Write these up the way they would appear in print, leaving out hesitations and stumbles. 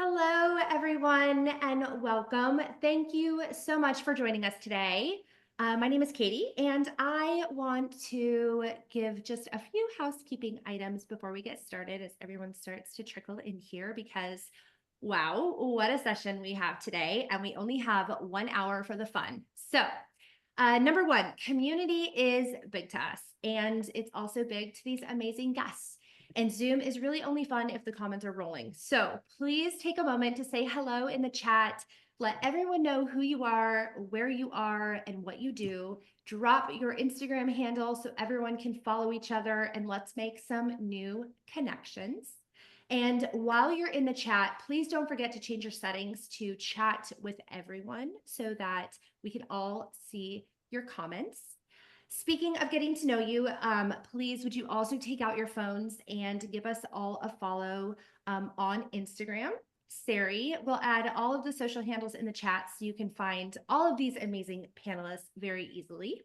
Hello, everyone, and welcome. Thank you so much for joining us today. My name is Katie, and I want to give just a few housekeeping items before we get started as everyone starts to trickle in here because, wow, what a session we have today. And we only have 1 hour for the fun. So, number one, community is big to us, and it's also big to these amazing guests. And Zoom is really only fun if the comments are rolling. So please take a moment to say hello in the chat. Let everyone know who you are, where you are, and what you do. Drop your Instagram handle so everyone can follow each other, and let's make some new connections. And while you're in the chat, please don't forget to change your settings to chat with everyone so that we can all see your comments. Speaking of getting to know you, please would you also take out your phones and give us all a follow on Instagram. Sari will add all of the social handles in the chat so you can find all of these amazing panelists very easily.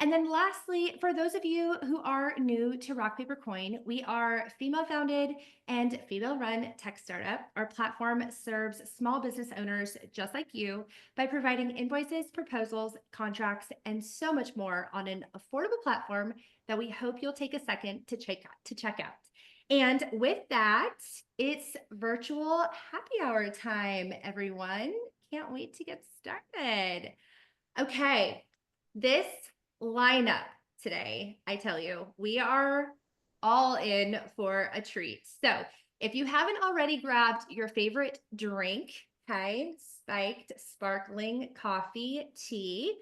And then lastly, for those of you who are new to Rock Paper Coin, we are female founded and female run tech startup. Our platform serves small business owners just like you by providing invoices, proposals, contracts, and so much more on an affordable platform that we hope you'll take a second to check out. And with that, it's virtual happy hour time, everyone. Can't wait to get started. Okay, this lineup today, I tell you, we are all in for a treat. So if you haven't already grabbed your favorite drink, okay, spiked sparkling coffee, tea,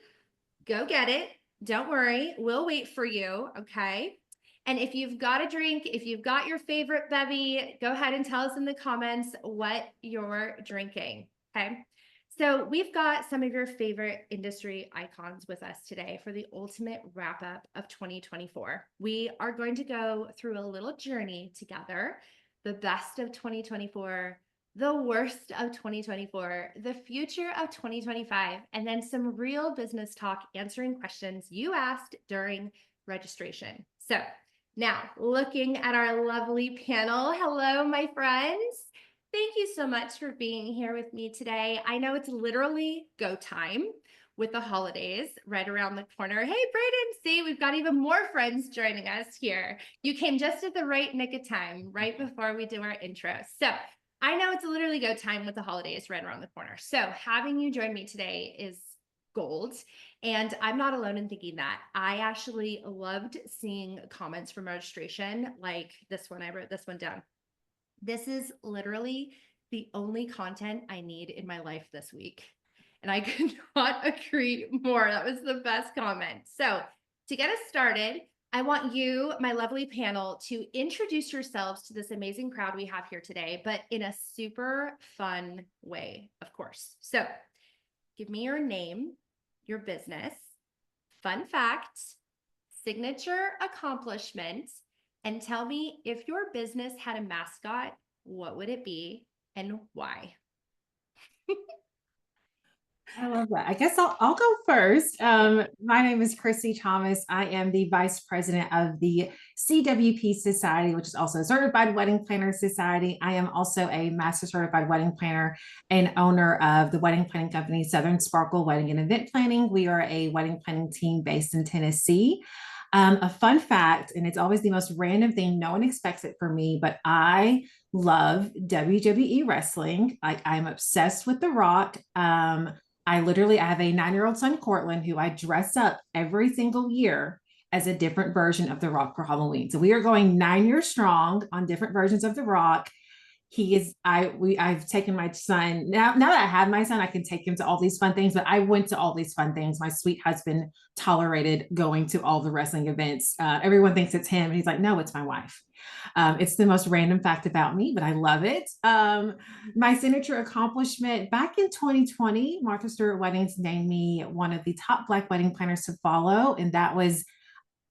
go get it. Don't worry, we'll wait for you, okay? And if you've got a drink, if you've got your favorite bevy, go ahead and tell us in the comments what you're drinking, okay? So we've got some of your favorite industry icons with us today for the ultimate wrap up of 2024. We are going to go through a little journey together, the best of 2024, the worst of 2024, the future of 2025, and then some real business talk answering questions you asked during registration. So now looking at our lovely panel, hello, my friends. Thank you so much for being here with me today. I know it's literally go time with the holidays right around the corner. Hey, Braden, see, we've got even more friends joining us here. You came just at the right nick of time, right before we do our intro. So I know it's literally go time with the holidays right around the corner. So having you join me today is gold. And I'm not alone in thinking that. I actually loved seeing comments from registration like this one. I wrote this one down. This is literally the only content I need in my life this week. And I could not agree more. That was the best comment. So to get us started, I want you, my lovely panel, to introduce yourselves to this amazing crowd we have here today, but in a super fun way, of course. So give me your name, your business, fun fact, signature accomplishment, and tell me if your business had a mascot, what would it be and why? I love that. I guess I'll go first. My name is Krisy Thomas. I am the vice president of the CWP Society, which is also a Certified Wedding Planner Society. I am also a Master Certified Wedding Planner and owner of the wedding planning company Southern Sparkle Wedding and Event Planning. We are a wedding planning team based in Tennessee. A fun fact, and it's always the most random thing, no one expects it from me, but I love WWE wrestling. Like, I'm obsessed with The Rock. I have a 9-year-old son, Cortland, who I dress up every single year as a different version of The Rock for Halloween. So we are going 9 years strong on different versions of The Rock. I've taken my son now that I have my son, I can take him to all these fun things, but I went to all these fun things. My sweet husband tolerated going to all the wrestling events. Everyone thinks it's him. And he's like, no, it's my wife. It's the most random fact about me, but I love it. My signature accomplishment back in 2020, Martha Stewart Weddings named me one of the top Black wedding planners to follow. And that was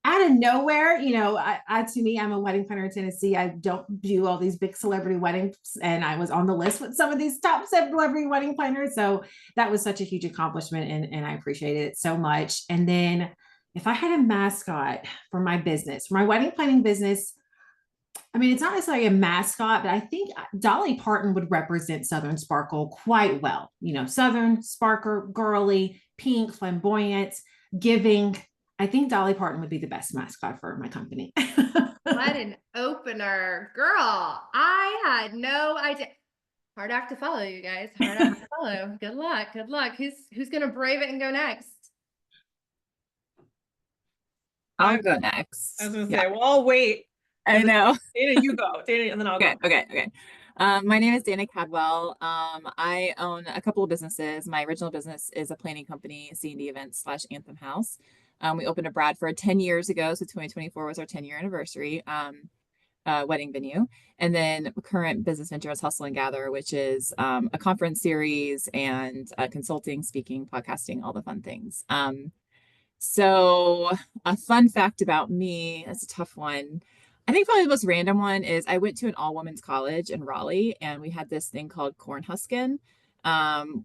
out of nowhere. To me, I'm a wedding planner in Tennessee. I don't do all these big celebrity weddings, and I was on the list with some of these top celebrity wedding planners. So that was such a huge accomplishment, and I appreciated it so much. And then if I had a mascot for my business, for my wedding planning business, I mean, it's not necessarily a mascot, but I think Dolly Parton would represent Southern Sparkle quite well. You know, Southern Sparkle, girly, pink, flamboyant, giving. I think Dolly Parton would be the best mascot for my company. What an opener, girl. I had no idea. Hard act to follow, you guys. Hard act to follow. Good luck. Good luck. Who's gonna brave it and go next? I'll go next. I was gonna say, well, I'll wait. I know. Dana, you go. Dana, and then I'll Okay, go. okay. My name is Dana Kadwell. I own a couple of businesses. My original business is a planning company, C&D Events / Anthem House. We opened a Bradford 10 years ago, so 2024 was our 10-year anniversary wedding venue. And then current business venture is Hustle and Gather, which is a conference series and consulting, speaking, podcasting, all the fun things. So a fun fact about me, that's a tough one. I think probably the most random one is I went to an all-women's college in Raleigh, and we had this thing called Cornhuskin,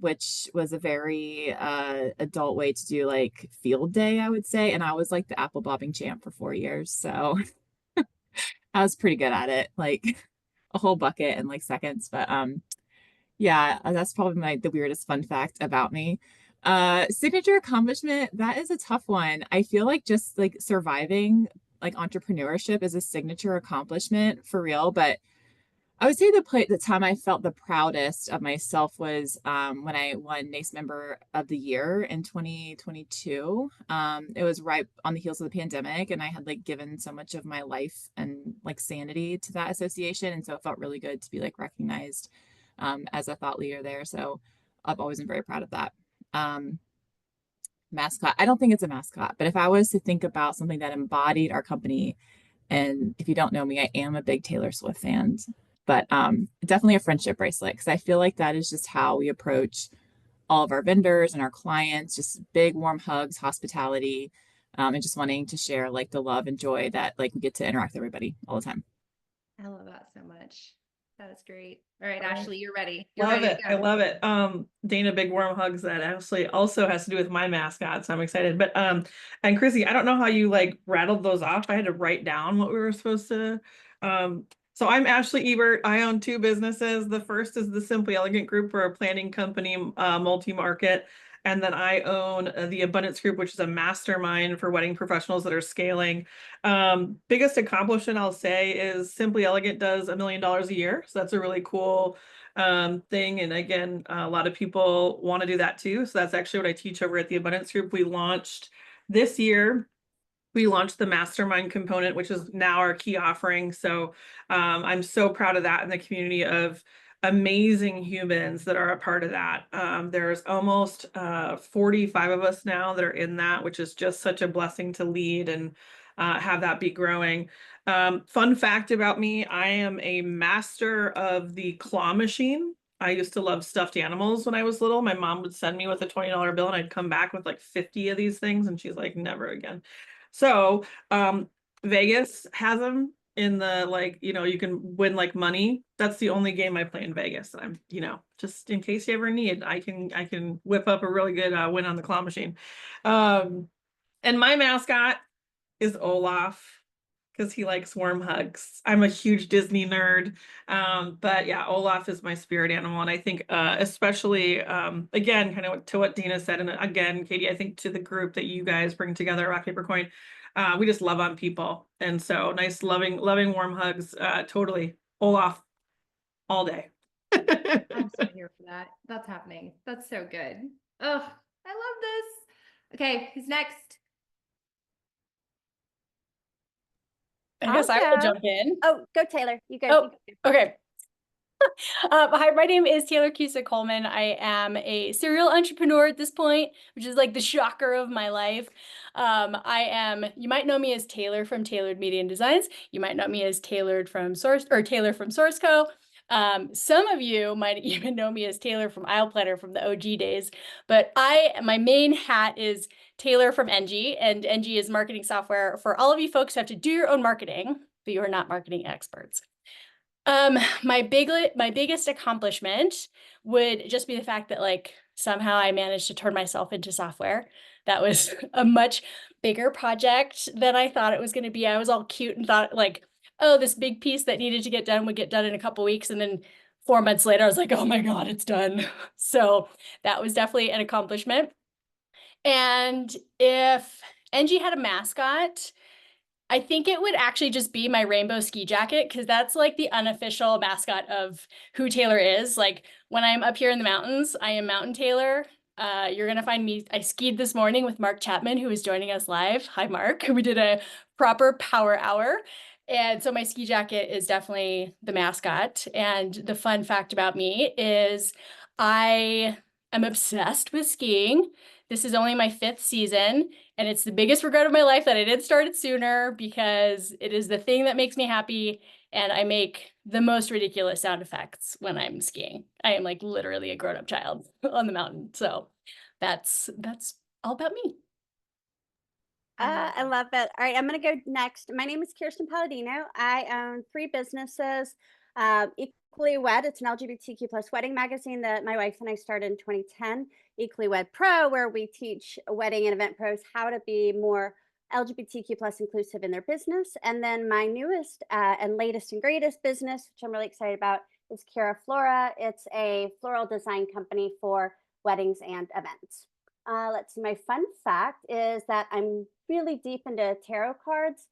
which was a very adult way to do like field day, I would say. And I was like the apple bobbing champ for 4 years. So I was pretty good at it, like a whole bucket in like seconds. But yeah, that's probably the weirdest fun fact about me. Signature accomplishment, that is a tough one. I feel like just like surviving like entrepreneurship is a signature accomplishment for real. But I would say the time I felt the proudest of myself was when I won NACE Member of the Year in 2022. It was right on the heels of the pandemic, and I had like given so much of my life and like sanity to that association. And so it felt really good to be like recognized as a thought leader there. So I've always been very proud of that. Mascot, I don't think it's a mascot, but if I was to think about something that embodied our company, and if you don't know me, I am a big Taylor Swift fan, but definitely a friendship bracelet, because I feel like that is just how we approach all of our vendors and our clients, just big warm hugs, hospitality, and just wanting to share like the love and joy that like we get to interact with everybody all the time. I love that so much. That is great. All right, Ashley, you're ready. You're Love ready it. to I go. love it. Dana, big warm hugs. That actually also has to do with my mascot, so I'm excited. But and Krisy, I don't know how you like rattled those off. I had to write down what we were supposed to. So I'm Ashley Ebert. I own 2 businesses. The first is the Simply Elegant Group. We're a planning company, multi-market. And then I own the Abundance Group, which is a mastermind for wedding professionals that are scaling. Biggest accomplishment I'll say is Simply Elegant does $1 million a year. So that's a really cool thing. And again, a lot of people want to do that too. So that's actually what I teach over at the Abundance Group. We launched this year. We launched the mastermind component, which is now our key offering. So I'm so proud of that in the community of amazing humans that are a part of that. There's almost 45 of us now that are in that, which is just such a blessing to lead and have that be growing. Fun fact about me, I am a master of the claw machine. I used to love stuffed animals when I was little. My mom would send me with a $20 bill and I'd come back with like 50 of these things. And she's like, never again. So Vegas has them in the like, you can win like money. That's the only game I play in Vegas. I'm, just in case you ever need, I can whip up a really good win on the claw machine. And my mascot is Olaf, because he likes warm hugs. I'm a huge Disney nerd. But yeah, Olaf is my spirit animal. And I think especially, again, kind of to what Dina said, and again, Katie, I think to the group that you guys bring together, Rock, Paper, Coin, we just love on people. And so nice, loving warm hugs. Totally. Olaf all day. I'm so here for that. That's happening. That's so good. Oh, I love this. Okay, who's next? I guess I will jump in. Oh, go Tayler. You go. Oh, okay. Hi, my name is Tayler Hollman. I am a serial entrepreneur at this point, which is like the shocker of my life. You might know me as Tayler from Tailored Media and Designs. You might know me as Tayler from Source Co. Some of you might even know me as Tayler from Aisle Planner from the OG days, but my main hat is Tayler from Enji, and Enji is marketing software for all of you folks who have to do your own marketing, but you are not marketing experts. My biggest accomplishment would just be the fact that like somehow I managed to turn myself into software. That was a much bigger project than I thought it was going to be. I was all cute and thought like oh, this big piece that needed to get done would get done in a couple weeks. And then 4 months later, I was like, oh my God, it's done. So that was definitely an accomplishment. And if Enji had a mascot, I think it would actually just be my rainbow ski jacket, because that's like the unofficial mascot of who Tayler is. Like when I'm up here in the mountains, I am Mountain Tayler. You're gonna find me. I skied this morning with Mark Chapman, who is joining us live. Hi, Mark. We did a proper power hour. And so my ski jacket is definitely the mascot. And the fun fact about me is I am obsessed with skiing. This is only my 5th season, and it's the biggest regret of my life that I didn't start it sooner, because it is the thing that makes me happy, and I make the most ridiculous sound effects when I'm skiing. I am like literally a grown-up child on the mountain. So that's all about me. I love it. All right, I'm going to go next. My name is Kirsten Palladino. I own 3 businesses. Equally Wed, it's an LGBTQ plus wedding magazine that my wife and I started in 2010. Equally Wed Pro, where we teach wedding and event pros how to be more LGBTQ plus inclusive in their business. And then my newest and latest and greatest business, which I'm really excited about, is Kira Flora. It's a floral design company for weddings and events. Let's see, my fun fact is that I'm really deep into tarot cards.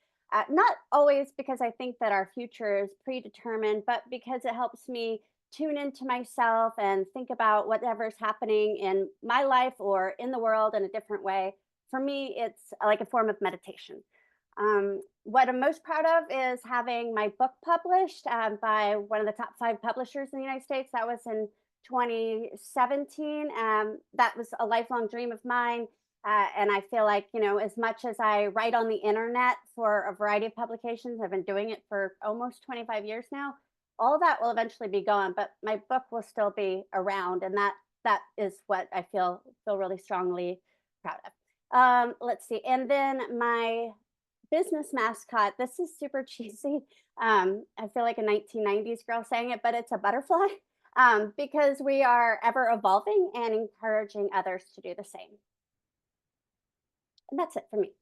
Not always because I think that our future is predetermined, but because it helps me tune into myself and think about whatever's happening in my life or in the world in a different way. For me, it's like a form of meditation. What I'm most proud of is having my book published by one of the top 5 publishers in the United States. That was in 2017. That was a lifelong dream of mine. And I feel like, you know, as much as I write on the internet for a variety of publications, I've been doing it for almost 25 years now. All of that will eventually be gone, but my book will still be around. And that is what I feel really strongly proud of. Let's see. And then my business mascot, this is super cheesy. I feel like a 1990s girl saying it, but it's a butterfly. Because we are ever evolving and encouraging others to do the same. And that's it for me.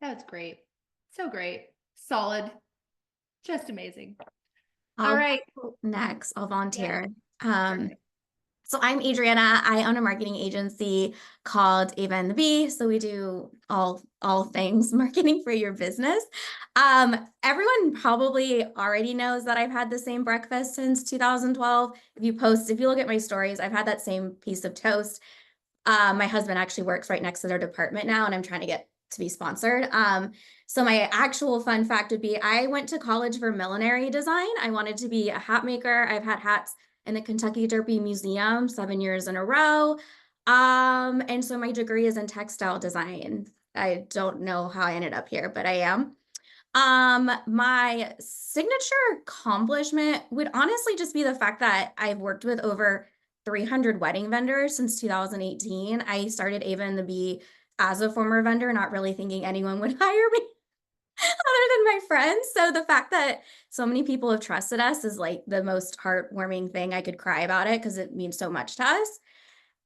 That's great. So great. Solid. Just amazing. All All right. Next, I'll volunteer. Perfect. So I'm Adrienna. I own a marketing agency called Ava The Bee. So we do all things marketing for your business. Everyone probably already knows that I've had the same breakfast since 2012. If you look at my stories, I've had that same piece of toast. My husband actually works right next to their department now, and I'm trying to get to be sponsored. So my actual fun fact would be I went to college for millinery design. I wanted to be a hat maker. I've had hats in the Kentucky Derby Museum 7 years in a row. And so my degree is in textile design. I don't know how I ended up here, but I am. My signature accomplishment would honestly just be the fact that I've worked with over 300 wedding vendors since 2018. I started Ava The Bee as a former vendor, not really thinking anyone would hire me other than my friends. So the fact that so many people have trusted us is like the most heartwarming thing. I could cry about it because it means so much to us.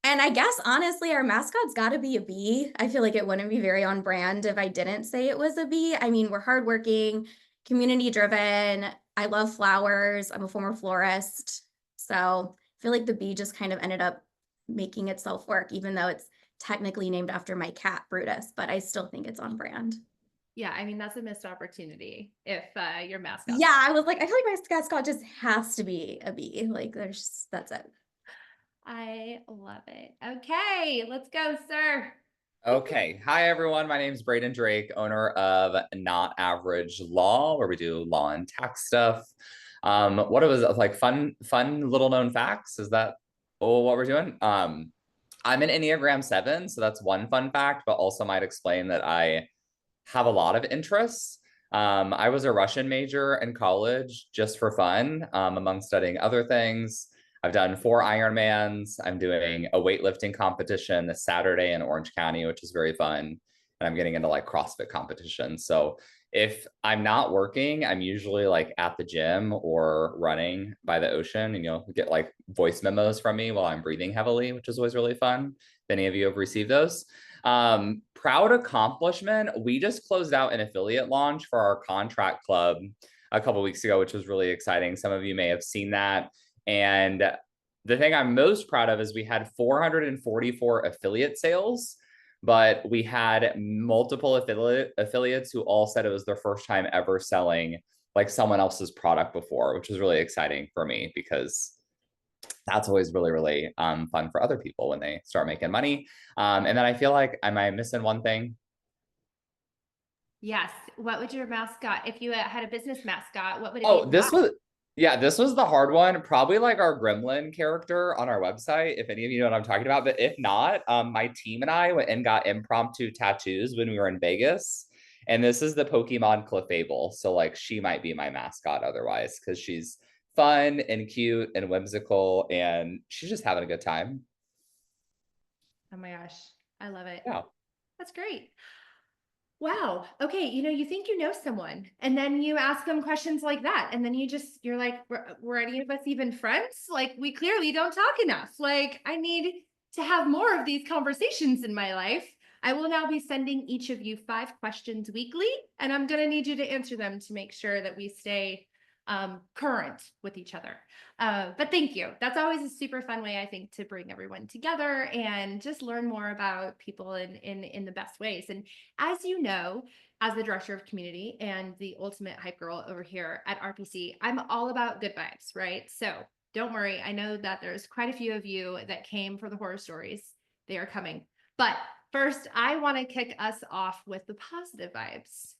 And I guess, honestly, our mascot's got to be a bee. I feel like it wouldn't be very on brand if I didn't say it was a bee. I mean, we're hardworking, community driven. I love flowers. I'm a former florist. So I feel like the bee just kind of ended up making itself work, even though it's technically named after my cat, Brutus, but I still think it's on brand. Yeah, I mean, that's a missed opportunity if your mascot. Yeah, I was like, I feel like my mascot just has to be a bee. Like, that's it. I love it. Okay, let's go, sir. Okay. Hi, everyone. My name is Braden Drake, owner of Not Average Law, where we do law and tax stuff. What it was like fun little known facts. Is that what we're doing? I'm an Enneagram 7, so that's one fun fact, but also might explain that I have a lot of interests. I was a Russian major in college just for fun, among studying other things. I've done 4 Ironmans. I'm doing a weightlifting competition this Saturday in Orange County, which is very fun. And I'm getting into like CrossFit competitions. So if I'm not working, I'm usually like at the gym or running by the ocean, and you'll get like voice memos from me while I'm breathing heavily, which is always really fun. If any of you have received those. Proud accomplishment. We just closed out an affiliate launch for our contract club. a couple weeks ago, which was really exciting. Some of you may have seen that. And the thing I'm most proud of is we had 444 affiliate sales, but we had multiple affiliates who all said it was their first time ever selling like someone else's product before, which was really exciting for me because that's always really, really fun for other people when they start making money. And then I feel like, am I missing one thing? Yes. What would your mascot, if you had a business mascot, what would it be? Oh, this was the hard one. Probably like our gremlin character on our website, if any of you know what I'm talking about. But if not, my team and I went and got impromptu tattoos when we were in Vegas. And this is the Pokemon Clefable. So like she might be my mascot otherwise, because she's fun and cute and whimsical and she's just having a good time. Oh my gosh. I love it. Yeah. That's great. Wow. Okay. You think you know someone and then you ask them questions like that. And then you're like, were any of us even friends? Like we clearly don't talk enough. Like I need to have more of these conversations in my life. I will now be sending each of you 5 questions weekly, and I'm going to need you to answer them to make sure that we stay current with each other. But thank you. That's always a super fun way, I think, to bring everyone together and just learn more about people in the best ways. And as you know, as the director of community and the ultimate hype girl over here at RPC, I'm all about good vibes, right? So don't worry. I know that there's quite a few of you that came for the horror stories. They are coming. But first, I want to kick us off with the positive vibes.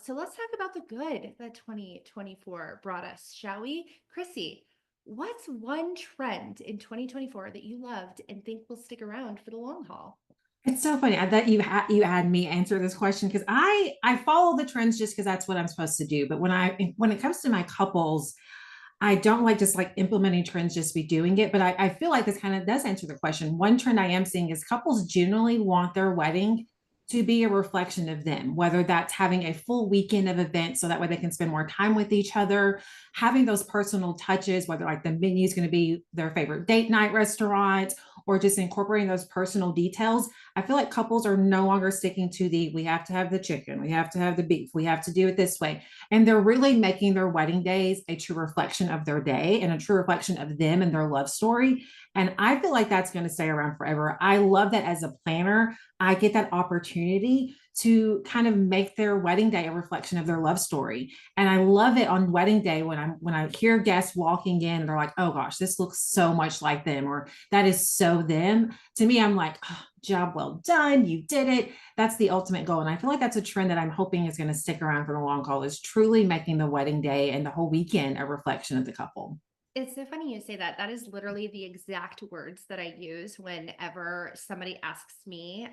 So let's talk about the good that 2024 brought us, shall we? Krisy, what's one trend in 2024 that you loved and think will stick around for the long haul? It's so funny that you had me answer this question, because I follow the trends just because that's what I'm supposed to do. But when it comes to my couples, I don't like just like implementing trends just to be doing it. But I feel like this kind of does answer the question. One trend I am seeing is couples generally want their wedding to be a reflection of them, whether that's having a full weekend of events so that way they can spend more time with each other, having those personal touches, whether like the menu is going to be their favorite date night restaurant, or just incorporating those personal details. I feel like couples are no longer sticking to we have to have the chicken, we have to have the beef, we have to do it this way. And they're really making their wedding days a true reflection of their day and a true reflection of them and their love story. And I feel like that's going to stay around forever. I love that as a planner, I get that opportunity to kind of make their wedding day a reflection of their love story. And I love it on wedding day when I hear guests walking in and they're like, oh gosh, this looks so much like them, or that is so them. To me, I'm like, oh, job well done. You did it. That's the ultimate goal. And I feel like that's a trend that I'm hoping is going to stick around for the long haul, is truly making the wedding day and the whole weekend a reflection of the couple. It's so funny you say that. That is literally the exact words that I use whenever somebody asks me,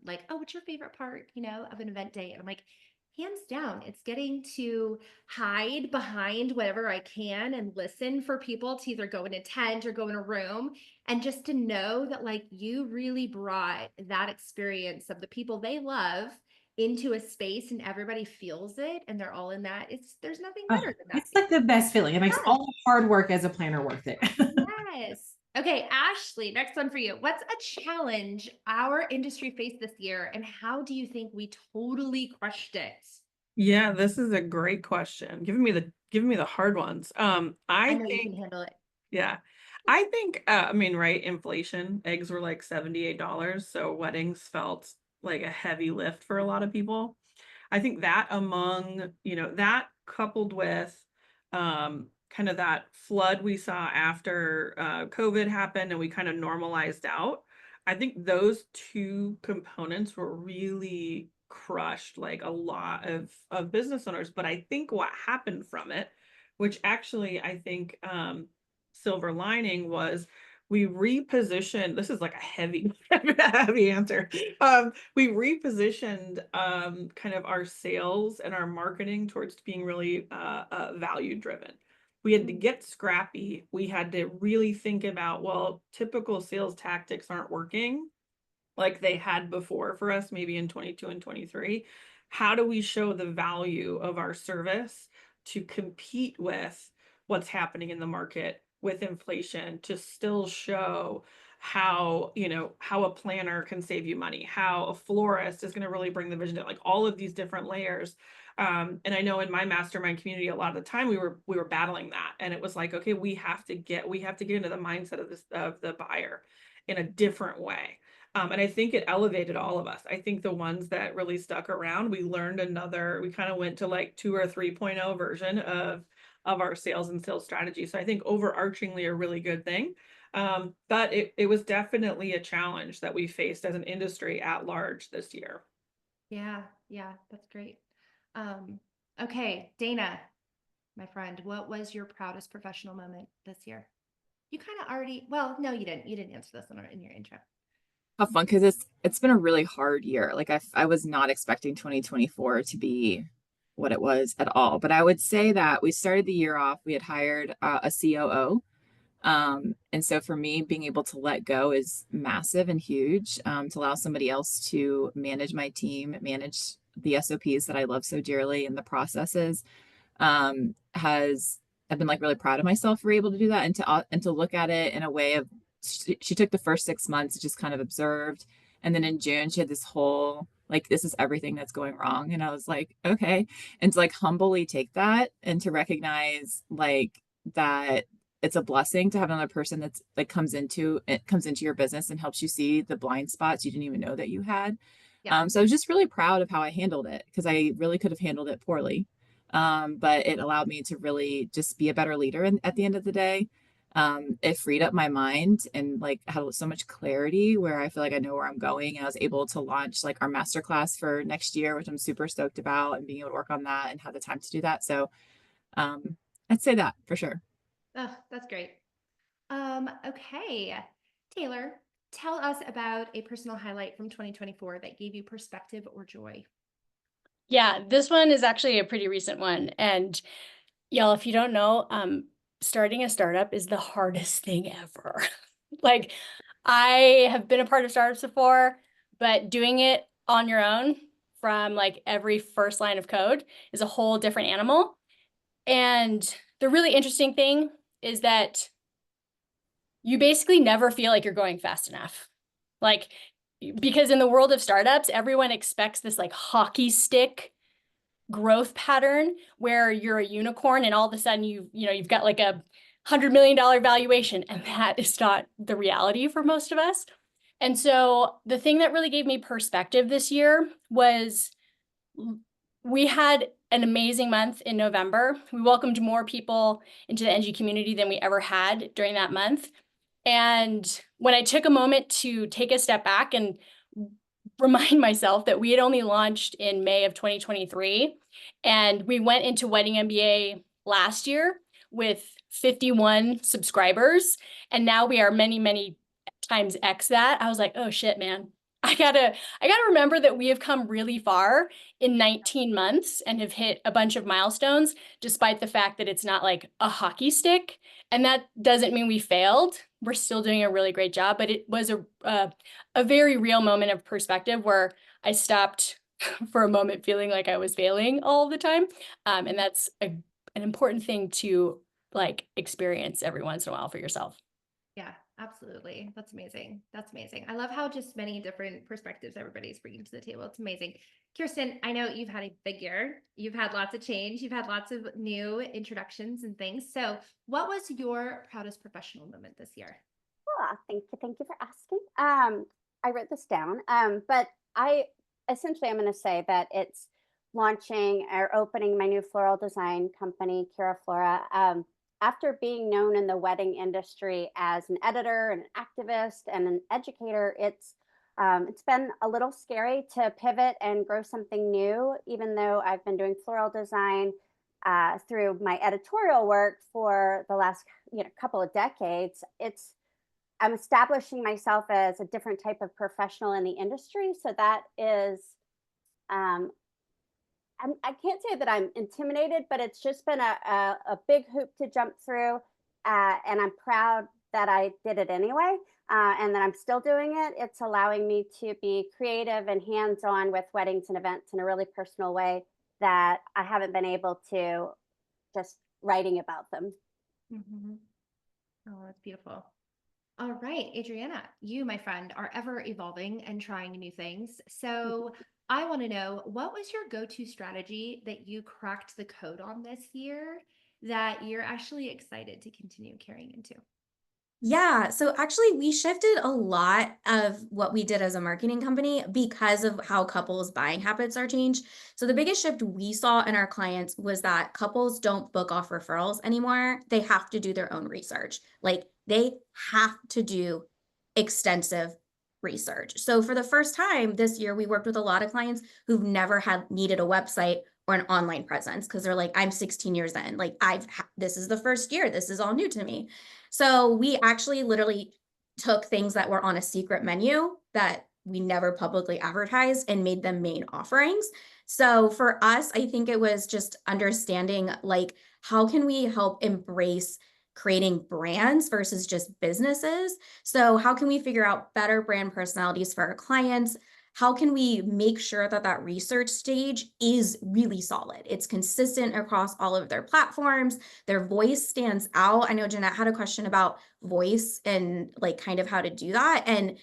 like, oh, what's your favorite part, of an event day? And I'm like, hands down, it's getting to hide behind whatever I can and listen for people to either go in a tent or go in a room, and just to know that like you really brought that experience of the people they love into a space and everybody feels it and they're all in that. There's nothing better than that. It's like the best feeling. It makes all the hard work as a planner worth it. Yes. Okay, Ashley, next one for you. What's a challenge our industry faced this year, and how do you think we totally crushed it? Yeah, this is a great question. Giving me the hard ones. I know think you can handle it. Yeah. I think right, inflation, eggs were like $78, so weddings felt like a heavy lift for a lot of people. I think that that coupled with kind of that flood we saw after COVID happened and we kind of normalized out. I think those two components were really crushed like a lot of business owners. But I think what happened from it, which actually I think silver lining, was we repositioned. This is like a heavy answer. We repositioned kind of our sales and our marketing towards being really value driven. We had to get scrappy. We had to really think about, well, typical sales tactics aren't working like they had before for us, maybe in 22 and 23. How do we show the value of our service to compete with what's happening in the market with inflation, to still show how a planner can save you money, how a florist is going to really bring the vision to, like, all of these different layers. And I know in my mastermind community, a lot of the time we were battling that, and it was like, okay, we have to get into the mindset of the buyer in a different way. And I think it elevated all of us. I think the ones that really stuck around, we kind of went to like 2 or 3.0 version of our sales and sales strategy. So I think overarchingly a really good thing. But it was definitely a challenge that we faced as an industry at large this year. Yeah, that's great. Okay, Dana, my friend, what was your proudest professional moment this year? You kind of already, well, no, you didn't. You didn't answer this in your intro. How fun, because it's been a really hard year. Like I was not expecting 2024 to be what it was at all. But I would say that we started the year off, we had hired a COO. And so for me, being able to let go is massive and huge, to allow somebody else to manage my team, manage the SOPs that I love so dearly, and the processes, I've been like really proud of myself for able to do that, and to look at it in a way of, she took the first 6 months, just kind of observed. And then in June, she had this whole, like, this is everything that's going wrong. And I was like, okay. And to like humbly take that, and to recognize like that it's a blessing to have another person that's like comes into your business and helps you see the blind spots you didn't even know that you had. Yeah. So I was just really proud of how I handled it, because I really could have handled it poorly. But it allowed me to really just be a better leader at the end of the day. It freed up my mind and like had so much clarity where I feel like I know where I'm going. And I was able to launch like our masterclass for next year, which I'm super stoked about, and being able to work on that and have the time to do that. So I'd say that for sure. Oh, that's great. Okay, Tayler, tell us about a personal highlight from 2024 that gave you perspective or joy. Yeah, this one is actually a pretty recent one. And y'all, if you don't know, starting a startup is the hardest thing ever. Like, I have been a part of startups before, but doing it on your own from like every first line of code is a whole different animal. And the really interesting thing is that you basically never feel like you're going fast enough. Like, because in the world of startups, everyone expects this like hockey stick growth pattern where you're a unicorn and all of a sudden you've got like $100 million valuation, and that is not the reality for most of us. And so the thing that really gave me perspective this year was we had an amazing month in November. We welcomed more people into the Enji community than we ever had during that month. And when I took a moment to take a step back and remind myself that we had only launched in May of 2023, and we went into Wedding MBA last year with 51 subscribers, and now we are many, many times X that, I was like, oh shit, man. I gotta remember that we have come really far in 19 months and have hit a bunch of milestones, despite the fact that it's not like a hockey stick. And that doesn't mean we failed. We're still doing a really great job, but it was a very real moment of perspective where I stopped for a moment feeling like I was failing all the time. And that's an important thing to like experience every once in a while for yourself. Yeah, absolutely. That's amazing. That's amazing. I love how just many different perspectives everybody's bringing to the table. It's amazing. Kirsten, I know you've had a big year. You've had lots of change. You've had lots of new introductions and things. So what was your proudest professional moment this year? Oh, thank you. Thank you for asking. I wrote this down, but I'm going to say that it's launching or opening my new floral design company, Kira Flora. After being known in the wedding industry as an editor, an activist, and an educator, it's been a little scary to pivot and grow something new, even though I've been doing floral design through my editorial work for the last couple of decades. I'm establishing myself as a different type of professional in the industry. So that is, I can't say that I'm intimidated, but it's just been a big hoop to jump through. And I'm proud that I did it anyway, and that I'm still doing it. It's allowing me to be creative and hands-on with weddings and events in a really personal way that I haven't been able to just writing about them. Mm-hmm. Oh, that's beautiful. All right, Adrienna, you, my friend, are ever evolving and trying new things. So I want to know, what was your go-to strategy that you cracked the code on this year that you're actually excited to continue carrying into? Yeah, so actually we shifted a lot of what we did as a marketing company because of how couples' buying habits are changed. So the biggest shift we saw in our clients was that couples don't book off referrals anymore. They have to do their own research. Like they have to do extensive research. So for the first time this year, we worked with a lot of clients who've never had needed a website or an online presence because they're like, I'm 16 years in, like this is the first year, this is all new to me. So we actually literally took things that were on a secret menu that we never publicly advertised and made them main offerings. So for us, I think it was just understanding like, how can we help embrace creating brands versus just businesses? So how can we figure out better brand personalities for our clients? How can we make sure that that research stage is really solid? It's consistent across all of their platforms. Their voice stands out. I know Jeanette had a question about voice and like kind of how to do that. And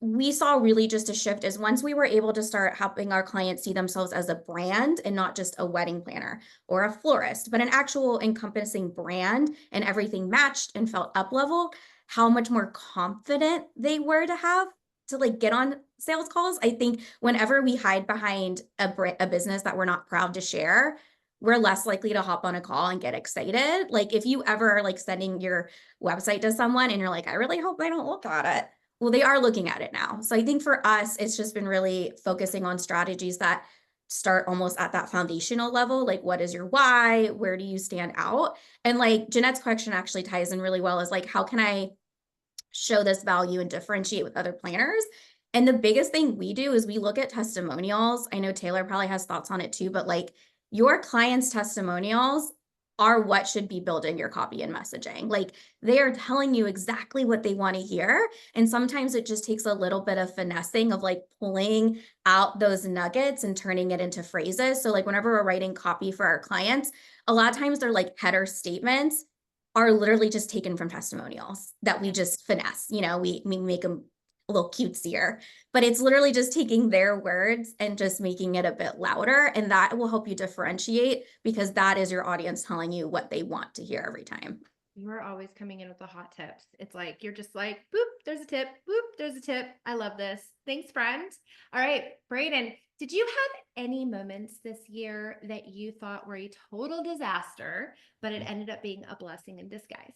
we saw really just a shift is once we were able to start helping our clients see themselves as a brand and not just a wedding planner or a florist, but an actual encompassing brand, and everything matched and felt up level, how much more confident they were to have to like get on sales calls. I think whenever we hide behind a business that we're not proud to share, we're less likely to hop on a call and get excited. Like if you ever like sending your website to someone and you're like, I really hope they don't look at it. Well, they are looking at it now. So I think for us, it's just been really focusing on strategies that start almost at that foundational level. Like, what is your why? Where do you stand out? And like Jeanette's question actually ties in really well is like, how can I show this value and differentiate with other planners? And the biggest thing we do is we look at testimonials. I know Tayler probably has thoughts on it too, but like your clients' testimonials are what should be building your copy and messaging. Like they are telling you exactly what they want to hear. And sometimes it just takes a little bit of finessing of like pulling out those nuggets and turning it into phrases. So like whenever we're writing copy for our clients, a lot of times they're like header statements are literally just taken from testimonials that we just finesse. You know, we make them a little cutesier, but it's literally just taking their words and just making it a bit louder. And that will help you differentiate because that is your audience telling you what they want to hear every time. You're always coming in with the hot tips. It's like, you're just like, boop, there's a tip, boop, there's a tip. I love this. Thanks, friend. All right, Braden, did you have any moments this year that you thought were a total disaster, but it ended up being a blessing in disguise?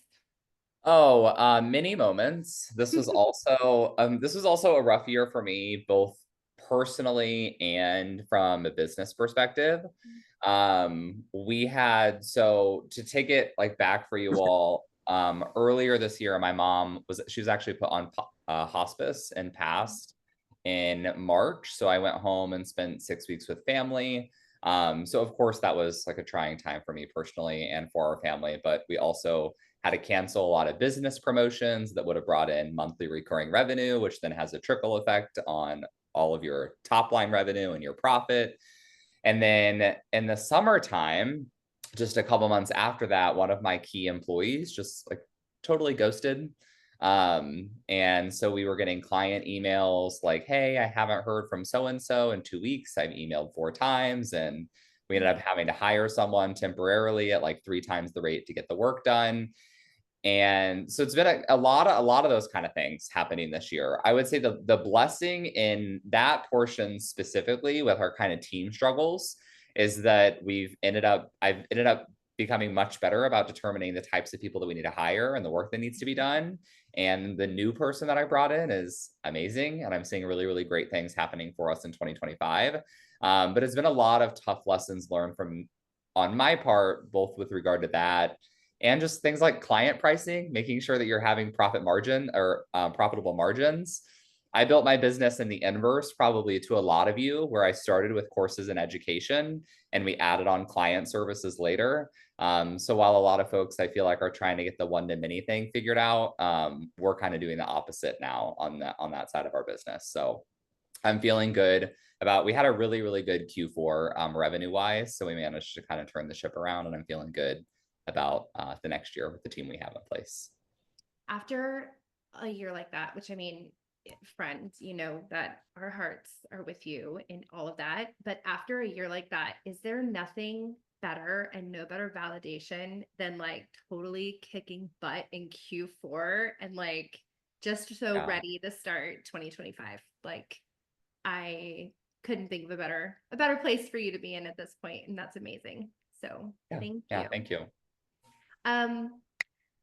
Oh, many moments. This was also a rough year for me, both personally and from a business perspective. We had, so to take it like back for you all, earlier this year, my mom she was actually put on hospice and passed in March. So I went home and spent 6 weeks with family. So of course that was like a trying time for me personally and for our family, but we also had to cancel a lot of business promotions that would have brought in monthly recurring revenue, which then has a trickle effect on all of your top line revenue and your profit. And then in the summertime, just a couple months after that, one of my key employees just like totally ghosted. And so we were getting client emails like, hey, I haven't heard from so-and-so in 2 weeks. I've emailed 4 times. And we ended up having to hire someone temporarily at like 3 times the rate to get the work done. And so it's been a lot of those kind of things happening this year. I would say the blessing in that portion specifically with our kind of team struggles is that I've ended up becoming much better about determining the types of people that we need to hire and the work that needs to be done. And the new person that I brought in is amazing. And I'm seeing really, really great things happening for us in 2025. But it's been a lot of tough lessons learned on my part, both with regard to that and just things like client pricing, making sure that you're having profit margin or profitable margins. I built my business in the inverse, probably to a lot of you, where I started with courses and education and we added on client services later. So while a lot of folks I feel like are trying to get the one-to-many thing figured out, we're kind of doing the opposite now on that side of our business. So I'm feeling good about, we had a really, really good Q4 revenue wise. So we managed to kind of turn the ship around and I'm feeling good about the next year with the team we have in place. After a year like that, which I mean, friend, you know that our hearts are with you in all of that. But after a year like that, is there nothing better and no better validation than like totally kicking butt in Q4 and like just so Yeah. ready to start 2025? Like I couldn't think of a better place for you to be in at this point, and that's amazing. So Yeah. thank Yeah. you. Thank you.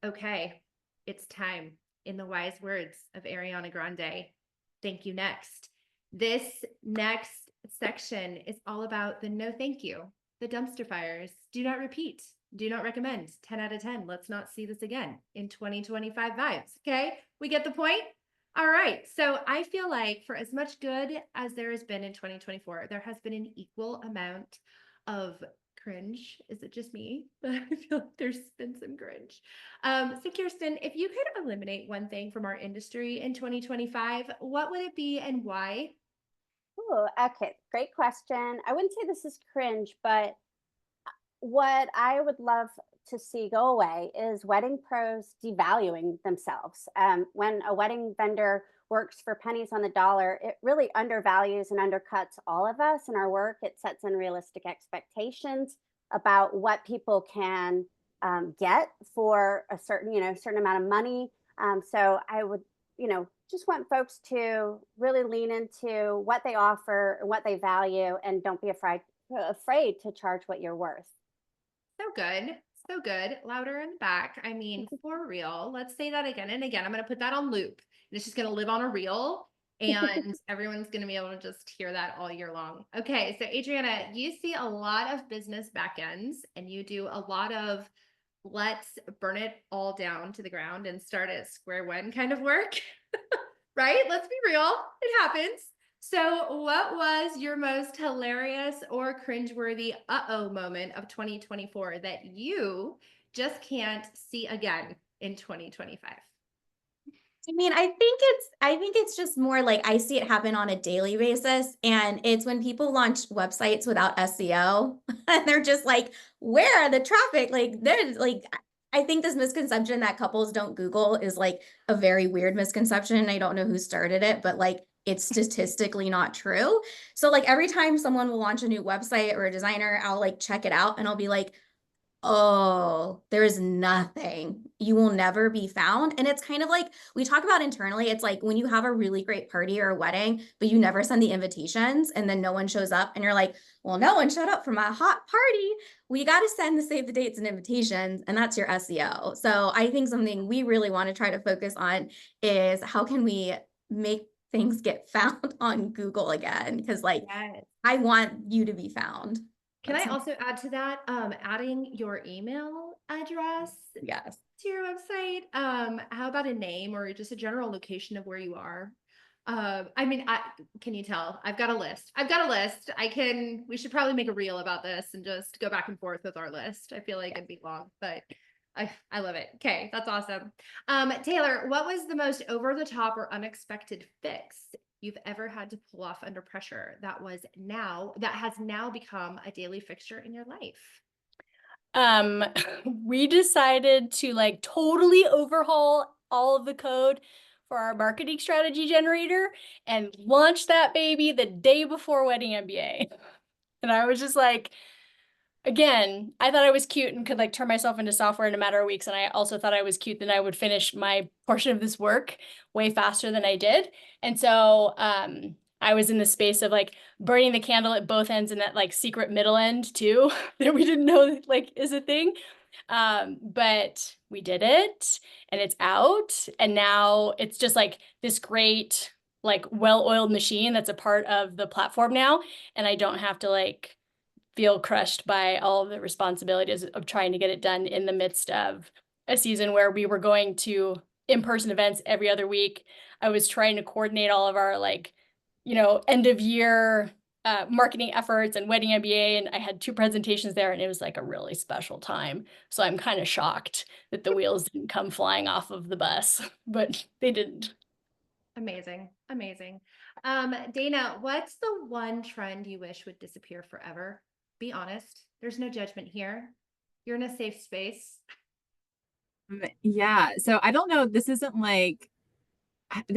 Okay, it's time. In the wise words of Ariana Grande, thank you next. This next section is all about the no thank you, the dumpster fires, do not repeat, do not recommend, 10 out of 10. Let's not see this again in 2025 vibes. Okay, we get the point? All right, so I feel like for as much good as there has been in 2024, there has been an equal amount of cringe. Is it just me? I feel like there's been some cringe. So Kirsten, if you could eliminate one thing from our industry in 2025, what would it be and why? Ooh, okay, great question. I wouldn't say this is cringe, but what I would love to see go away is wedding pros devaluing themselves. When a wedding vendor works for pennies on the dollar, it really undervalues and undercuts all of us in our work. It sets unrealistic expectations about what people can get for a certain amount of money. So I would, just want folks to really lean into what they offer and what they value, and don't be afraid to charge what you're worth. So good. So good. Louder in the back. I mean, for real. Let's say that again and again. I'm going to put that on loop. And it's just going to live on a reel. And everyone's going to be able to just hear that all year long. Okay. So Adrienna, you see a lot of business backends and you do a lot of let's burn it all down to the ground and start at square one kind of work. Right? Let's be real. It happens. So what was your most hilarious or cringeworthy uh-oh moment of 2024 that you just can't see again in 2025? I mean, I think it's just more like I see it happen on a daily basis. And it's when people launch websites without SEO and they're just like, where are the traffic? Like there's like I think this misconception that couples don't Google is like a very weird misconception. I don't know who started it, but like it's statistically not true. So like every time someone will launch a new website or a designer, I'll like check it out and I'll be like, oh, there is nothing. You will never be found. And it's kind of like we talk about internally. It's like when you have a really great party or a wedding, but you never send the invitations and then no one shows up and you're like, well, no one showed up for my hot party. Well, you got to send the save the dates and invitations, and that's your SEO. So I think something we really want to try to focus on is how can we make things get found on Google again? Because like, Yes. I want you to be found. Can I also add to that, adding your email address Yes. to your website? How about a name or just a general location of where you are? I mean, can you tell? I've got a list. We should probably make a reel about this and just go back and forth with our list. I feel like it'd be long, but I love it. Okay, that's awesome. Tayler, what was the most over the top or unexpected fix you've ever had to pull off under pressure that has now become a daily fixture in your life? We decided to like totally overhaul all of the code for our marketing strategy generator and launch that baby the day before Wedding MBA. And I was just like, again, I thought I was cute and could like turn myself into software in a matter of weeks. And I also thought I was cute that I would finish my portion of this work way faster than I did. And so I was in the space of like burning the candle at both ends and that like secret middle end too, that we didn't know like is a thing. But we did it and it's out. And now it's just like this great, like well-oiled machine that's a part of the platform now. And I don't have to like feel crushed by all of the responsibilities of trying to get it done in the midst of a season where we were going to in-person events every other week. I was trying to coordinate all of our like, end of year marketing efforts and Wedding MBA, and I had 2 presentations there, and it was like a really special time. So I'm kind of shocked that the wheels didn't come flying off of the bus, but they didn't. Amazing. Amazing. Dana, what's the one trend you wish would disappear forever? Be honest. There's no judgment here. You're in a safe space. Yeah. So I don't know. This isn't like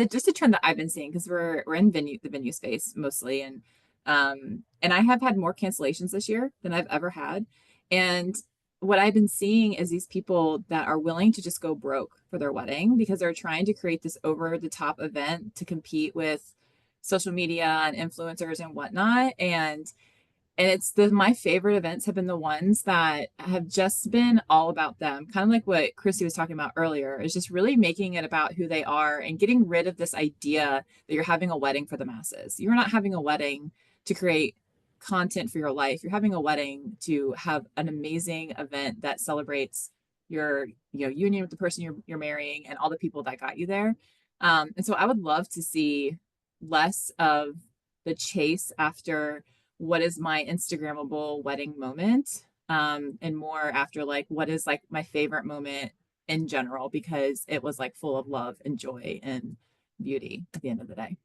just a trend that I've been seeing, because we're in the venue space mostly, and I have had more cancellations this year than I've ever had. And what I've been seeing is these people that are willing to just go broke for their wedding because they're trying to create this over the top event to compete with social media and influencers and whatnot. And it's my favorite events have been the ones that have just been all about them. Kind of like what Krisy was talking about earlier, is just really making it about who they are and getting rid of this idea that you're having a wedding for the masses. You're not having a wedding to create content for your life. You're having a wedding to have an amazing event that celebrates your, union with the person you're marrying and all the people that got you there. And so I would love to see less of the chase after what is my Instagrammable wedding moment, and more after like what is like my favorite moment in general, because it was like full of love and joy and beauty at the end of the day.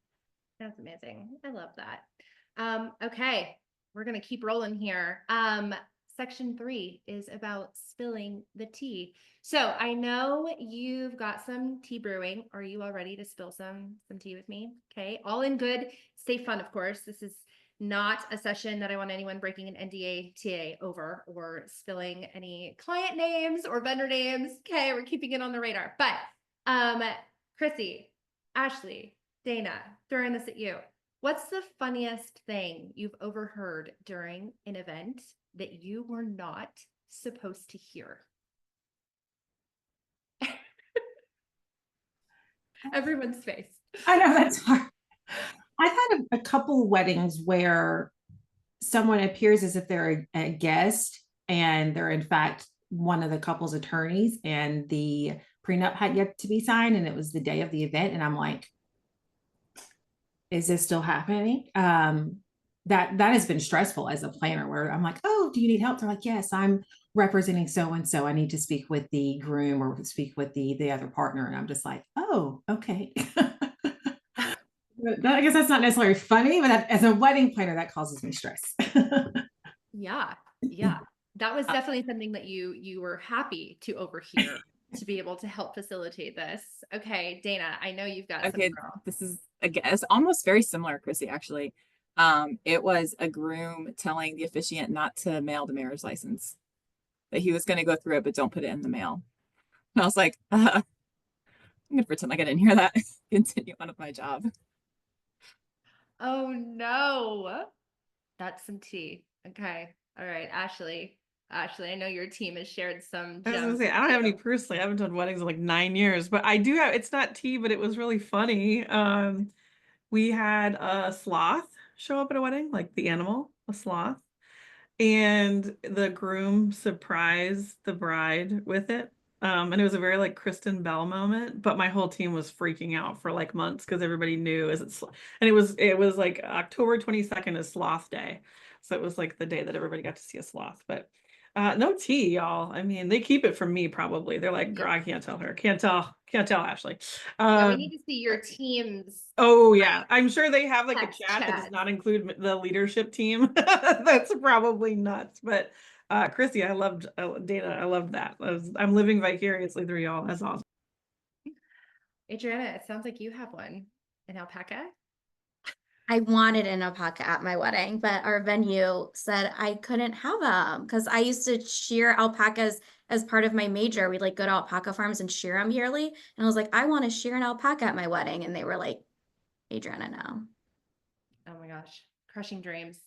That's amazing. I love that. Okay, we're gonna keep rolling here. Section 3 is about spilling the tea. So I know you've got some tea brewing. Are you all ready to spill some tea with me? Okay, all in good, stay fun, of course. This is not a session that I want anyone breaking an NDA TA over or spilling any client names or vendor names. Okay, we're keeping it on the radar. But Krisy, Ashley, Dana, throwing this at you. What's the funniest thing you've overheard during an event that you were not supposed to hear? Everyone's face. I know that's hard. I've had a couple weddings where someone appears as if they're a guest and they're in fact one of the couple's attorneys, and the prenup had yet to be signed and it was the day of the event. And I'm like, is this still happening? That has been stressful as a planner, where I'm like, oh, do you need help? They're like, yes, I'm representing so-and-so. I need to speak with the groom or speak with the other partner. And I'm just like, oh, okay. I guess that's not necessarily funny, but as a wedding planner, that causes me stress. Yeah. That was definitely something that you were happy to overhear to be able to help facilitate this. Okay, Dana, I know you've got Okay, some. this is, again, it's almost very similar, Krisy, actually. It was a groom telling the officiant not to mail the marriage license, that he was going to go through it, but don't put it in the mail. And I was like, I'm going to pretend like I didn't hear that. Continue on with my job. Oh no, that's some tea. Okay, all right, Ashley, I know your team has shared some I was gonna gems say, I don't with have any you. personally. I haven't done weddings in like 9 years, but I do have, it's not tea, but it was really funny. We had a sloth show up at a wedding, like the animal, a sloth. And the groom surprised the bride with it. And it was a very like Kristen Bell moment, but my whole team was freaking out for like months because everybody knew and it was like October 22nd is Sloth Day. So it was like the day that everybody got to see a sloth. But no tea, y'all. I mean, they keep it from me probably. They're like, girl, I can't tell her. Can't tell Ashley. Yeah, we need to see your team's. Oh yeah, I'm sure they have like a Text chat that does chat. not include the leadership team. That's probably nuts. But Krisy, I loved Dana. I loved that. I'm living vicariously through y'all. That's awesome. Adrienna, it sounds like you have one. An alpaca? I wanted an alpaca at my wedding, but our venue said I couldn't have them because I used to shear alpacas as part of my major. We'd like go to alpaca farms and shear them yearly. And I was like, I want to shear an alpaca at my wedding. And they were like, Adrienna, no. Oh my gosh, crushing dreams.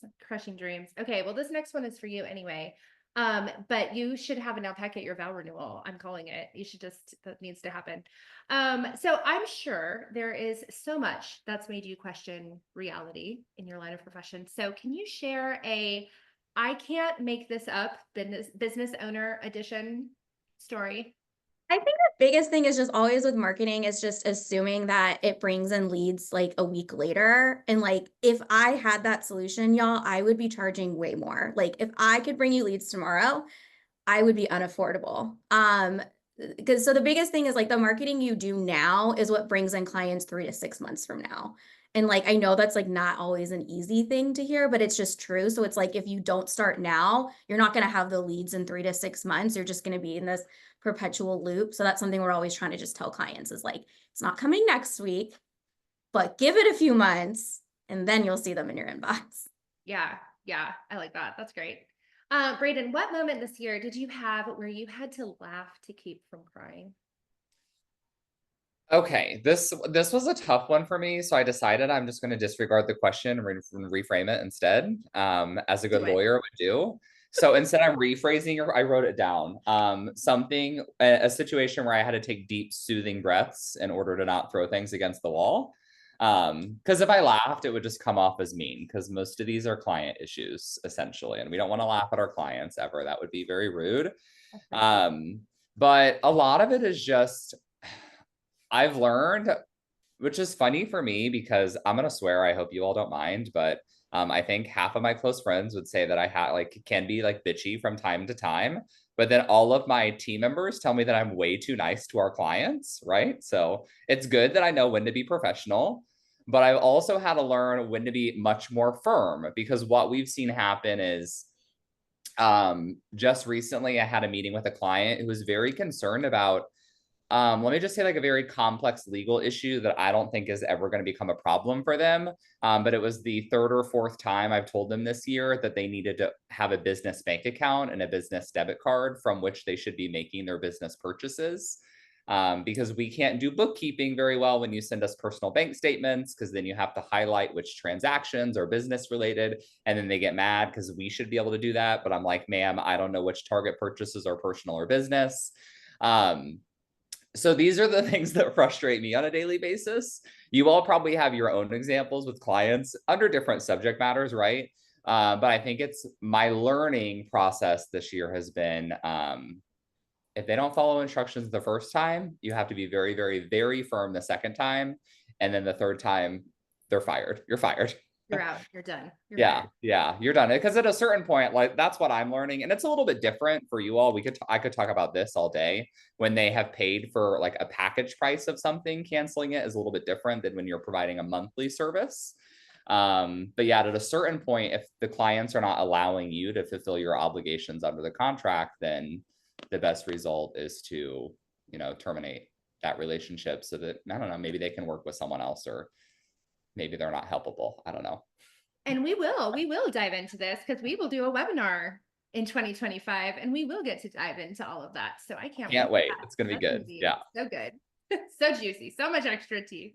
Okay, well, this next one is for you anyway. But you should have an alpaca at your vow renewal. I'm calling it. That needs to happen. So I'm sure there is so much that's made you question reality in your line of profession. So can you share I can't make this up business owner edition story? I think the biggest thing is just always with marketing is just assuming that it brings in leads like a week later. And like, if I had that solution, y'all, I would be charging way more. Like if I could bring you leads tomorrow, I would be unaffordable. Because so the biggest thing is like the marketing you do now is what brings in clients 3 to 6 months from now. And like, I know that's like not always an easy thing to hear, but it's just true. So it's like, if you don't start now, you're not going to have the leads in 3 to 6 months. You're just going to be in this perpetual loop. So that's something we're always trying to just tell clients is like, it's not coming next week, but give it a few months and then you'll see them in your inbox. Yeah. Yeah. I like that. That's great. Braden, what moment this year did you have where you had to laugh to keep from crying? Okay, this was a tough one for me, so I decided I'm just going to disregard the question and reframe it instead, as a good lawyer would do. So instead, I'm rephrasing. I wrote it down. A situation where I had to take deep, soothing breaths in order to not throw things against the wall. Because if I laughed, it would just come off as mean. Because most of these are client issues, essentially, and we don't want to laugh at our clients ever. That would be very rude. But a lot of it is just. I've learned, which is funny for me because I'm going to swear, I hope you all don't mind, but I think half of my close friends would say that I can be like bitchy from time to time, but then all of my team members tell me that I'm way too nice to our clients, right? So it's good that I know when to be professional, but I've also had to learn when to be much more firm, because what we've seen happen is just recently I had a meeting with a client who was very concerned about let me just say like a very complex legal issue that I don't think is ever going to become a problem for them. But it was the third or fourth time I've told them this year that they needed to have a business bank account and a business debit card from which they should be making their business purchases. Because we can't do bookkeeping very well when you send us personal bank statements, because then you have to highlight which transactions are business related, and then they get mad because we should be able to do that. But I'm like, ma'am, I don't know which target purchases are personal or business. So these are the things that frustrate me on a daily basis. You all probably have your own examples with clients under different subject matters, right? But I think it's my learning process this year has been, if they don't follow instructions the first time, you have to be very, very, very firm the second time. And then the third time, they're fired. You're fired. You're out. You're done. You're Yeah, fired. yeah, you're done. Because at a certain point, like that's what I'm learning, and it's a little bit different for you all. I could talk about this all day. When they have paid for like a package price of something, canceling it is a little bit different than when you're providing a monthly service. But yeah, at a certain point, if the clients are not allowing you to fulfill your obligations under the contract, then the best result is to, terminate that relationship so that, I don't know, maybe they can work with someone else, or maybe they're not helpable. I don't know. And we will dive into this because we will do a webinar in 2025 and we will get to dive into all of that. So I can't wait. It's going to be good. Yeah. So good. So juicy. So much extra tea.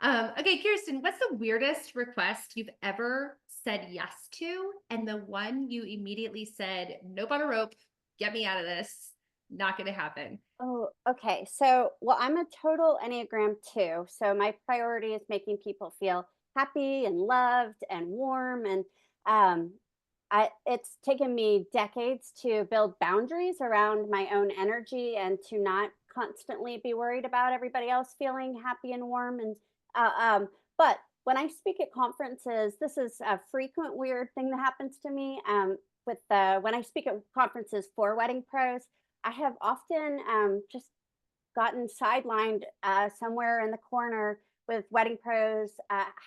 Okay, Kirsten, what's the weirdest request you've ever said yes to? And the one you immediately said, nope on a rope, get me out of this. Not going to happen. Oh, okay. So, well, I'm a total Enneagram 2. So my priority is making people feel happy and loved and warm. And it's taken me decades to build boundaries around my own energy and to not constantly be worried about everybody else feeling happy and warm. And but when I speak at conferences, this is a frequent weird thing that happens to me. When I speak at conferences for wedding pros, I have often just gotten sidelined somewhere in the corner with wedding pros,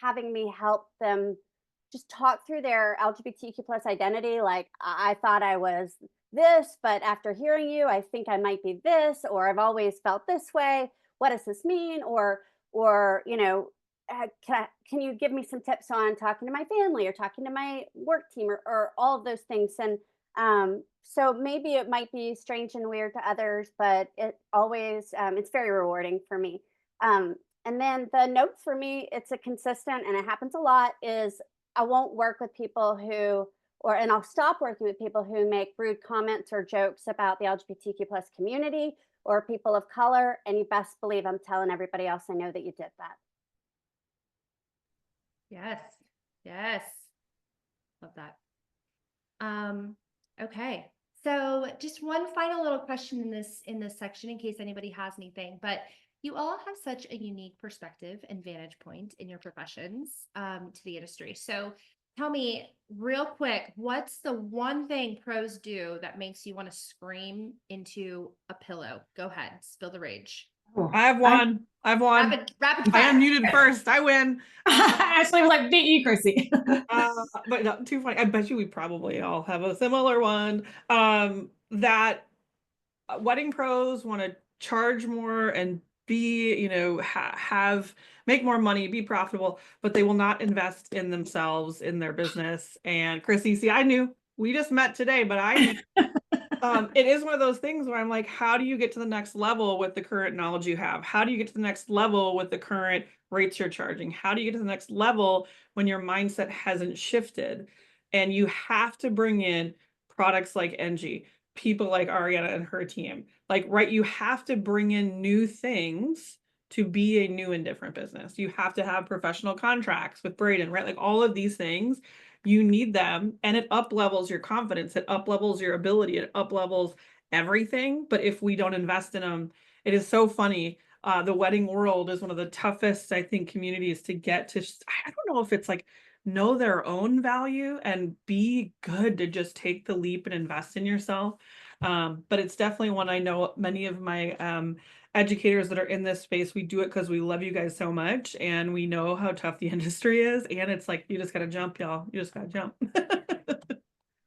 having me help them just talk through their LGBTQ plus identity. Like, I thought I was this, but after hearing you, I think I might be this, or I've always felt this way. What does this mean? Or can you give me some tips on talking to my family or talking to my work team or all of those things? And so maybe it might be strange and weird to others, but it always, it's very rewarding for me. And then the notes for me, it's a consistent, and it happens a lot, is I won't work with people and I'll stop working with people who make rude comments or jokes about the LGBTQ plus community or people of color. And you best believe I'm telling everybody else I know that you did that. Yes. Yes. Love that. Okay. So just one final little question in this section, in case anybody has anything, but you all have such a unique perspective and vantage point in your professions, to the industry. So tell me real quick, what's the one thing pros do that makes you want to scream into a pillow? Go ahead, spill the rage. I have one. Rapid I fire. unmuted first. I win. Actually, was like, beat you, Krisy. But not too funny. I bet you we probably all have a similar one. That wedding pros want to charge more and be, you know, make more money, be profitable, but they will not invest in themselves, in their business. And Krisy, see, I knew we just met today, but I knew it is one of those things where I'm like, how do you get to the next level with the current knowledge you have? How do you get to the next level with the current rates you're charging? How do you get to the next level when your mindset hasn't shifted? And you have to bring in products like Enji, people like Adrienna and her team. Like, right, you have to bring in new things to be a new and different business. You have to have professional contracts with Braden, right? Like all of these things, you need them, and it up levels your confidence, it up levels your ability, it up levels everything. But if we don't invest in them, it is so funny. The wedding world is one of the toughest, I think, communities to get to. I don't know if it's like know their own value and be good to just take the leap and invest in yourself. But it's definitely one I know many of my educators that are in this space, we do it because we love you guys so much and we know how tough the industry is. And it's like, you just got to jump, y'all. You just got to jump.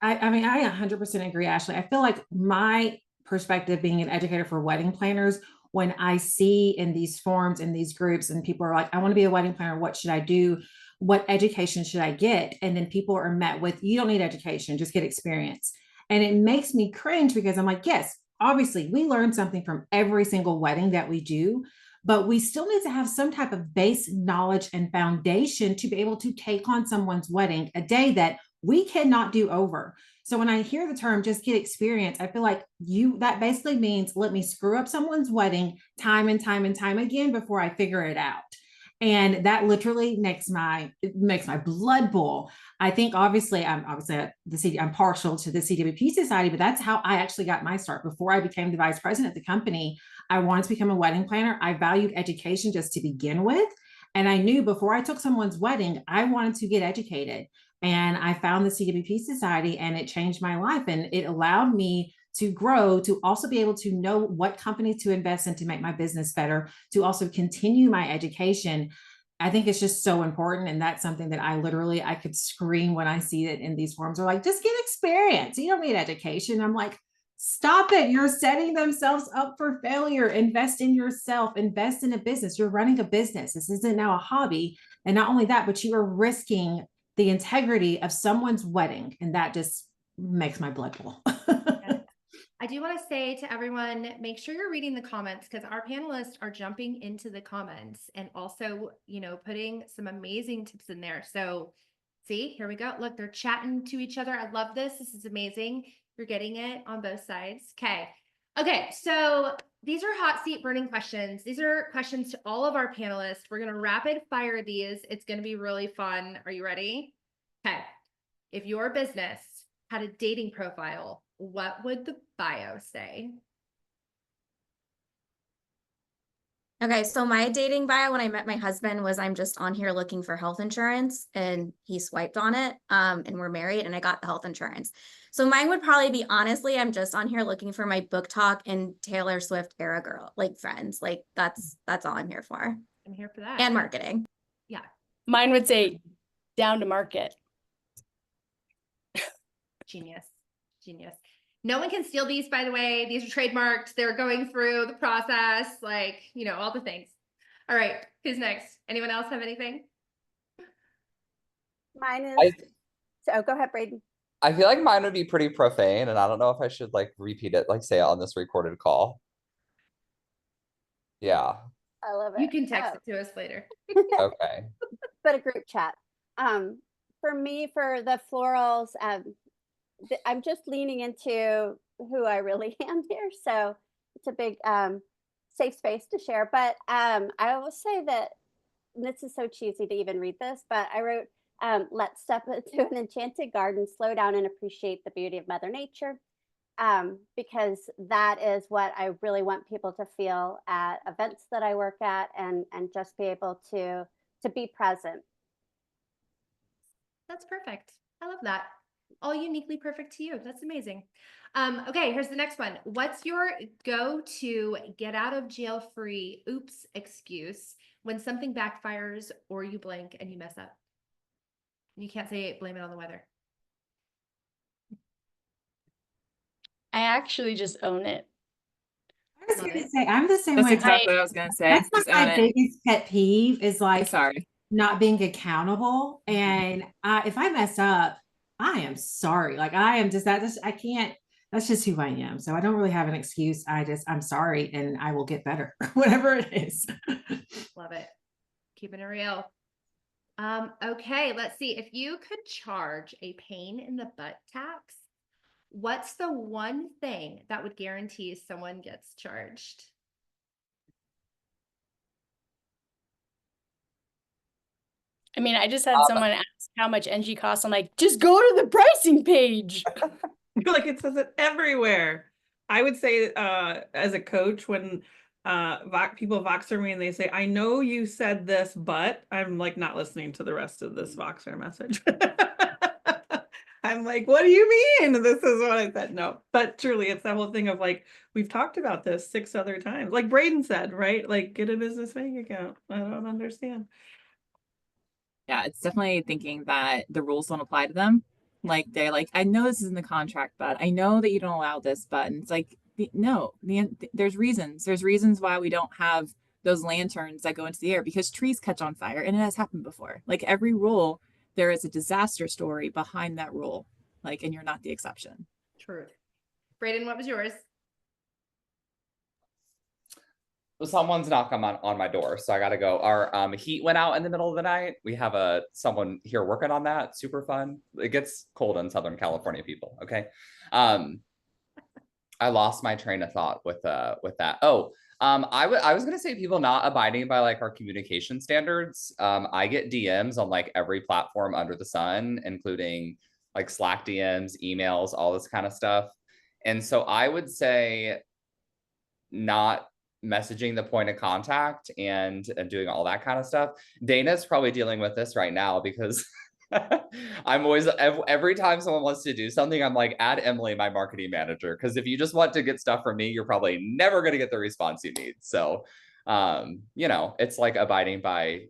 I mean, I 100% agree, Ashley. I feel like my perspective being an educator for wedding planners, when I see in these forums, in these groups, and people are like, I want to be a wedding planner. What should I do? What education should I get? And then people are met with, you don't need education, just get experience. And it makes me cringe because I'm like, yes, obviously we learn something from every single wedding that we do, but we still need to have some type of base knowledge and foundation to be able to take on someone's wedding, a day that we cannot do over. So when I hear the term just get experience, I feel like that basically means let me screw up someone's wedding time and time and time again before I figure it out. And that literally makes my blood boil. I think obviously I'm partial to the CWP Society, but that's how I actually got my start. Before I became the vice president of the company, I wanted to become a wedding planner. I valued education just to begin with. And I knew before I took someone's wedding, I wanted to get educated. And I found the CWP Society and it changed my life. And it allowed me to grow, to also be able to know what companies to invest in to make my business better, to also continue my education. I think it's just so important. And that's something that I could scream when I see it in these forums. They're like, just get experience. You don't need education. I'm like, stop it. You're setting themselves up for failure. Invest in yourself, invest in a business. You're running a business. This isn't now a hobby. And not only that, but you are risking the integrity of someone's wedding. And that just makes my blood boil. I do want to say to everyone, make sure you're reading the comments because our panelists are jumping into the comments and also, putting some amazing tips in there. So see, here we go. Look, they're chatting to each other. I love this. This is amazing. You're getting it on both sides. Okay. So these are hot seat burning questions. These are questions to all of our panelists. We're going to rapid fire these. It's going to be really fun. Are you ready? Okay. If your business had a dating profile, what would the bio say? Okay, so my dating bio when I met my husband was I'm just on here looking for health insurance, and he swiped on it, and we're married and I got the health insurance. So mine would probably be, honestly, I'm just on here looking for my book talk and Taylor Swift era girl, like friends. Like that's all I'm here for. I'm here for that. And marketing. Yeah. Mine would say down to market. Genius. No one can steal these, by the way. These are trademarked. They're going through the process, all the things. All right, who's next? Anyone else have anything? Mine is, so go ahead, Braden. I feel like mine would be pretty profane, and I don't know if I should repeat it, say it on this recorded call. Yeah. I love it. You can text it to us later. Okay. But a group chat. For me, for the florals, I'm just leaning into who I really am here. So it's a big safe space to share. But I will say that, and this is so cheesy to even read this, but I wrote, let's step into an enchanted garden, slow down and appreciate the beauty of Mother Nature. Because that is what I really want people to feel at events that I work at, and just be able to be present. That's perfect. I love that. All uniquely perfect to you. That's amazing. Okay, here's the next one. What's your go-to get out of jail free oops excuse when something backfires or you blank and you mess up? You can't say blame it on the weather. I actually just own it. was Love gonna it. say, I'm the same That's way. exactly what I was gonna say. That's Just like own my it. biggest pet peeve is like Sorry. not being accountable. And if I mess up, I am sorry. Like I am just that. Just I can't. That's just who I am. So I don't really have an excuse. I'm sorry, and I will get better, whatever it is. Love it. Keeping it real. Okay, let's see. If you could charge a pain in the butt tax, what's the one thing that would guarantee someone gets charged? I mean, I just had someone ask how much Enji costs. I'm like, just go to the pricing page. I feel like it says it everywhere. I would say, as a coach, when people Voxer me and they say, I know you said this, but I'm like not listening to the rest of this Voxer message. I'm like, what do you mean? This is what I said. No, but truly, it's that whole thing of like, we've talked about this 6 other times. Like Braden said, right? Like, get a business bank account. I don't understand. Yeah, it's definitely thinking that the rules don't apply to them. Like they're like, I know this is in the contract, but I know that you don't allow this, but and it's like, no, there's reasons. There's reasons why we don't have those lanterns that go into the air because trees catch on fire, and it has happened before. Like every rule, there is a disaster story behind that rule. Like, and you're not the exception. Truth. Braden, what was yours? Someone's knocking on my door, so I gotta go. Our heat went out in the middle of the night. We have someone here working on that. Super fun. It gets cold in Southern California, people. Okay. I lost my train of thought with that. I was gonna say people not abiding by like our communication standards. I get DMs on like every platform under the sun, including like Slack DMs, emails, all this kind of stuff. And so I would say not messaging the point of contact and doing all that kind of stuff. Dana's probably dealing with this right now because I'm always, every time someone wants to do something, I'm like, add Emily, my marketing manager. Because if you just want to get stuff from me, you're probably never going to get the response you need. So, it's like abiding by,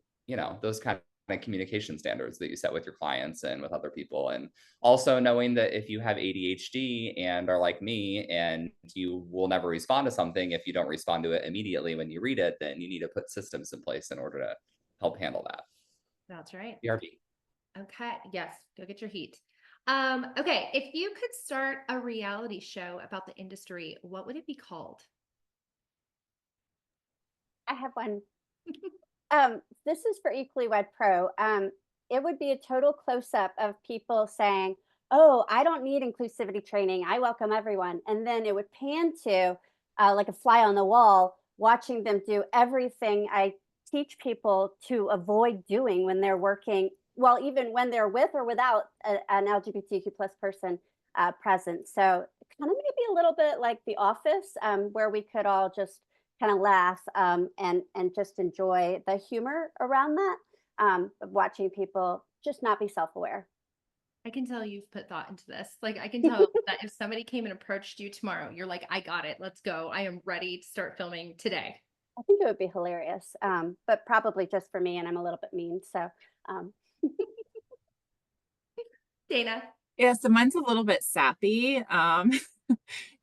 those kind of communication standards that you set with your clients and with other people. And also knowing that if you have ADHD and are like me and you will never respond to something, if you don't respond to it immediately when you read it, then you need to put systems in place in order to help handle that. That's right. BRB. Okay. Yes. Go get your heat. Okay. If you could start a reality show about the industry, what would it be called? I have one. This is for Equally Wed Pro. It would be a total close-up of people saying, oh, I don't need inclusivity training. I welcome everyone. And then it would pan to like a fly on the wall, watching them do everything I teach people to avoid doing when they're working, well, even when they're with or without an LGBTQ plus person present. So kind of maybe a little bit like The Office, where we could all just kind of laugh and just enjoy the humor around that, of watching people just not be self-aware. I can tell you've put thought into this. Like I can tell that if somebody came and approached you tomorrow, you're like, I got it. Let's go. I am ready to start filming today. I think it would be hilarious, but probably just for me, and I'm a little bit mean. So Dana. Yeah, so mine's a little bit sappy.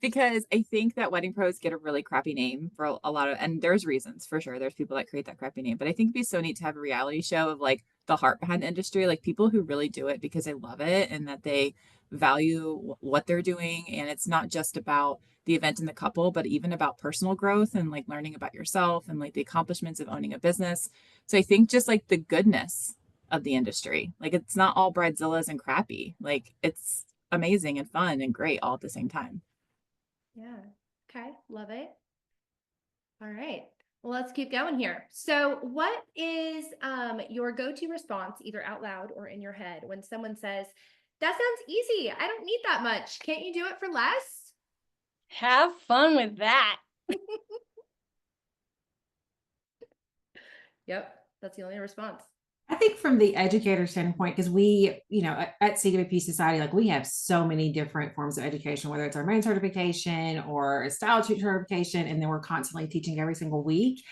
Because I think that wedding pros get a really crappy name for a lot of, and there's reasons for sure. There's people that create that crappy name, but I think it'd be so neat to have a reality show of like the heart behind the industry, like people who really do it because they love it and that they value what they're doing. And it's not just about the event and the couple, but even about personal growth and like learning about yourself and like the accomplishments of owning a business. So I think just like the goodness of the industry, like it's not all bridezillas and crappy, like it's amazing and fun and great all at the same time. Yeah. Okay. Love it. All right. Well, let's keep going here. So what is your go-to response, either out loud or in your head, when someone says, that sounds easy. I don't need that much. Can't you do it for less? Have fun with that. Yep. That's the only response. I think from the educator standpoint, because we, at CWP Society, like we have so many different forms of education, whether it's our main certification or a style tutor certification, and then we're constantly teaching every single week.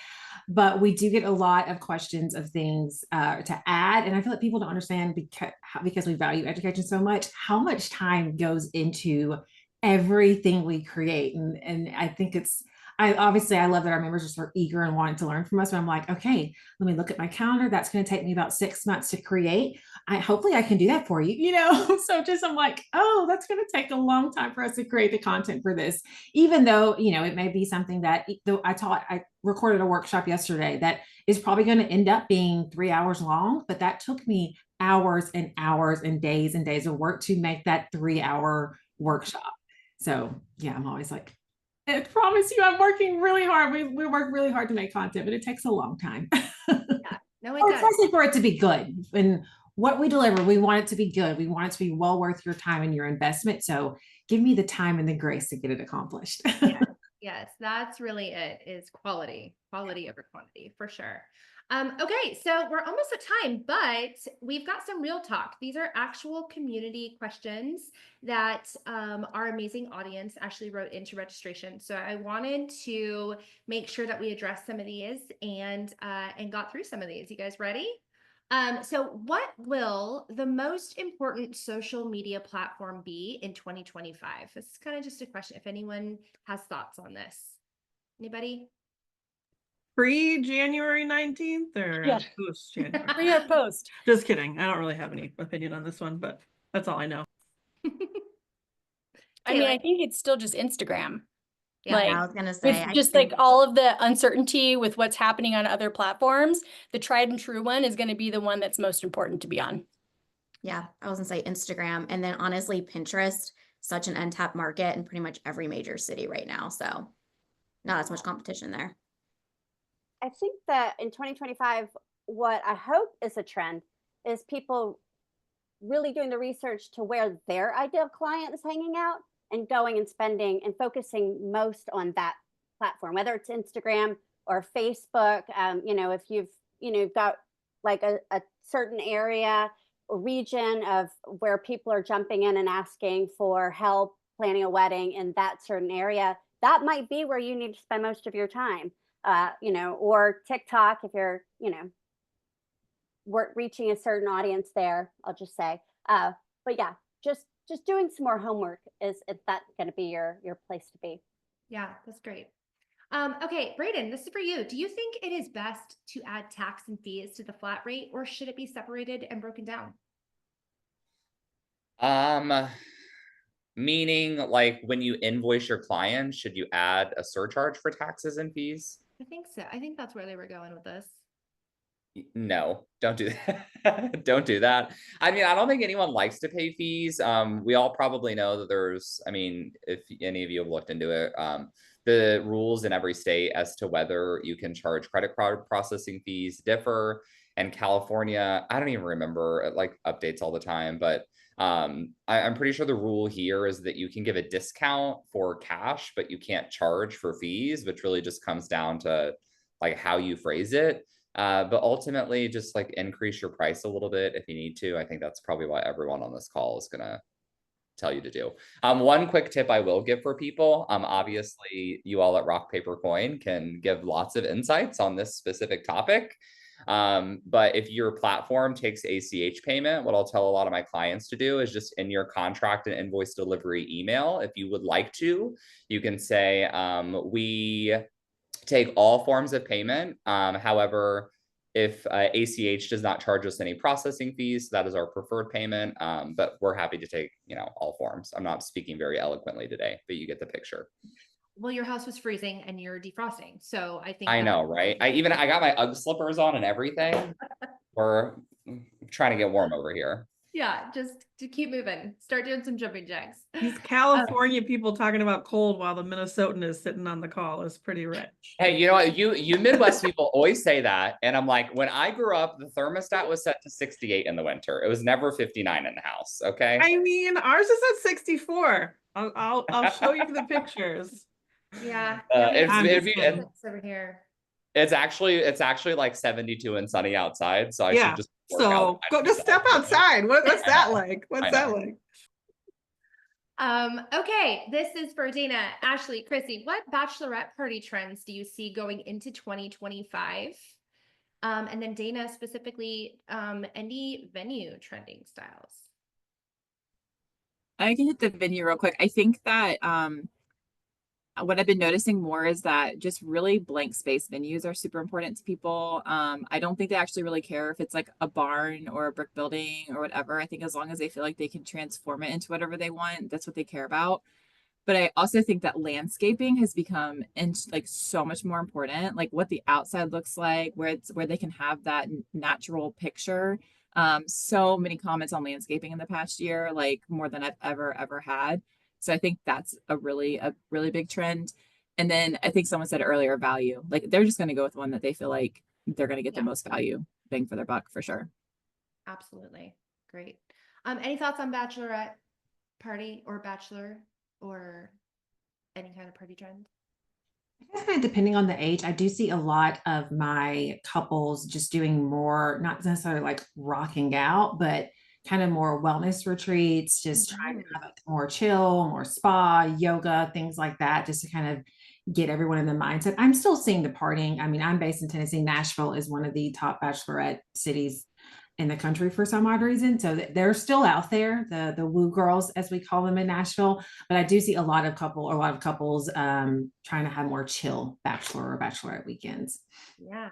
But we do get a lot of questions of things to add. And I feel like people don't understand because we value education so much, how much time goes into everything we create. And I think I love that our members are sort of eager and wanting to learn from us. But I'm like, okay, let me look at my calendar. That's going to take me about 6 months to create. Hopefully I can do that for you, So I'm like, oh, that's going to take a long time for us to create the content for this, even though, it may be something that though I recorded a workshop yesterday that is probably going to end up being 3 hours long, but that took me hours and hours and days of work to make that 3-hour workshop. So yeah, I'm always like, I promise you, I'm working really hard. We work really hard to make content, but it takes a long time. Yeah, no, it Or does. especially for it to be good. And what we deliver, we want it to be good. We want it to be well worth your time and your investment. So give me the time and the grace to get it accomplished. Yes, that's really it, is quality over quantity for sure. Okay, so we're almost at time, but we've got some real talk. These are actual community questions that our amazing audience actually wrote into registration. So I wanted to make sure that we addressed some of these and got through some of these. You guys ready? So what will the most important social media platform be in 2025? This is kind of just a question. If anyone has thoughts on this, anybody? Pre-January 19th or post-January? Pre or post? Just kidding. I don't really have any opinion on this one, but that's all I know. I mean, I think it's still just Instagram. Yeah, Like, I was gonna say, with just like all of the uncertainty with what's happening on other platforms, the tried and true one is going to be the one that's most important to be on. Yeah, I was gonna say Instagram, and then honestly, Pinterest, such an untapped market in pretty much every major city right now. So not as much competition there. I think that in 2025, what I hope is a trend is people really doing the research to where their ideal client is hanging out and going and spending and focusing most on that platform, whether it's Instagram or Facebook. If you've got like a certain area or region of where people are jumping in and asking for help planning a wedding in that certain area, that might be where you need to spend most of your time. Or TikTok if you're, reaching a certain audience there, I'll just say. But yeah, just doing some more homework is that going to be your place to be. Yeah, that's great. Okay, Braden, this is for you. Do you think it is best to add tax and fees to the flat rate, or should it be separated and broken down? Meaning like when you invoice your client, should you add a surcharge for taxes and fees? I think so. I think that's where they were going with this. No, don't do that. Don't do that. I mean, I don't think anyone likes to pay fees. We all probably know that if any of you have looked into it, the rules in every state as to whether you can charge credit card processing fees differ. And California, I don't even remember, it like updates all the time, but I'm pretty sure the rule here is that you can give a discount for cash, but you can't charge for fees, which really just comes down to like how you phrase it. But ultimately just like increase your price a little bit if you need to. I think that's probably what everyone on this call is gonna tell you to do. One quick tip I will give for people, obviously you all at Rock Paper Coin can give lots of insights on this specific topic. But if your platform takes ACH payment, what I'll tell a lot of my clients to do is just in your contract and invoice delivery email, if you would like to, you can say, we take all forms of payment. However, if ACH does not charge us any processing fees, that is our preferred payment. But we're happy to take, all forms. I'm not speaking very eloquently today, but you get the picture. Well, your house was freezing and you're defrosting. So I think I know, right? I got my UGG slippers on and everything. We're trying to get warm over here. Yeah, just to keep moving. Start doing some jumping jacks. These California people talking about cold while the Minnesotan is sitting on the call is pretty rich. Hey, you know what? You Midwest people always say that. And I'm like, when I grew up, the thermostat was set to 68 in the winter. It was never 59 in the house. Okay. I mean, ours is at 64. I'll show you the pictures. Yeah. It's over here. It's actually like 72 and sunny outside. So I should just just step outside. What's that like? What's that like? Okay, this is for Dana, Ashley, Krisy. What bachelorette party trends do you see going into 2025? And then Dana specifically, any venue trending styles? I can hit the venue real quick. I think that what I've been noticing more is that just really blank space venues are super important to people. I don't think they actually really care if it's like a barn or a brick building or whatever. I think as long as they feel like they can transform it into whatever they want, that's what they care about. But I also think that landscaping has become like so much more important, like what the outside looks like, where they can have that natural picture. So many comments on landscaping in the past year, like more than I've ever had. So I think that's a really big trend. And then I think someone said earlier, value. Like they're just going to go with one that they feel like they're going to get the most value bang for their buck for sure. Absolutely. Great. Any thoughts on bachelorette party or bachelor or any kind of party trend? I guess kind of depending on the age, I do see a lot of my couples just doing more, not necessarily like rocking out, but kind of more wellness retreats, just trying to have like more chill, more spa, yoga, things like that, just to kind of get everyone in the mindset. I'm still seeing the partying. I mean, I'm based in Tennessee. Nashville is one of the top bachelorette cities in the country for some odd reason. So they're still out there, the woo girls, as we call them in Nashville. But I do see a lot of couples trying to have more chill bachelor or bachelorette weekends. Yeah.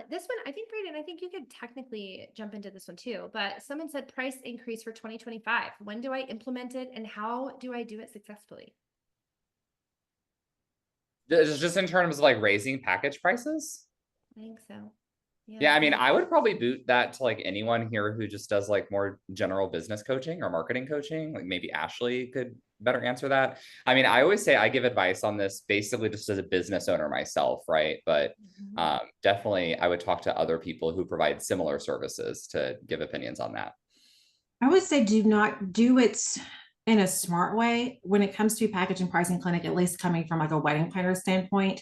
This one, I think, Braden, I think you could technically jump into this one too, but someone said price increase for 2025. When do I implement it and how do I do it successfully? Just in terms of like raising package prices? I think so. Yeah, I mean, I would probably boot that to like anyone here who just does like more general business coaching or marketing coaching. Like maybe Ashley could better answer that. I mean, I always say I give advice on this basically just as a business owner myself, right? But definitely I would talk to other people who provide similar services to give opinions on that. I would say do not do it in a smart way when it comes to package and pricing clinic, at least coming from like a wedding planner standpoint.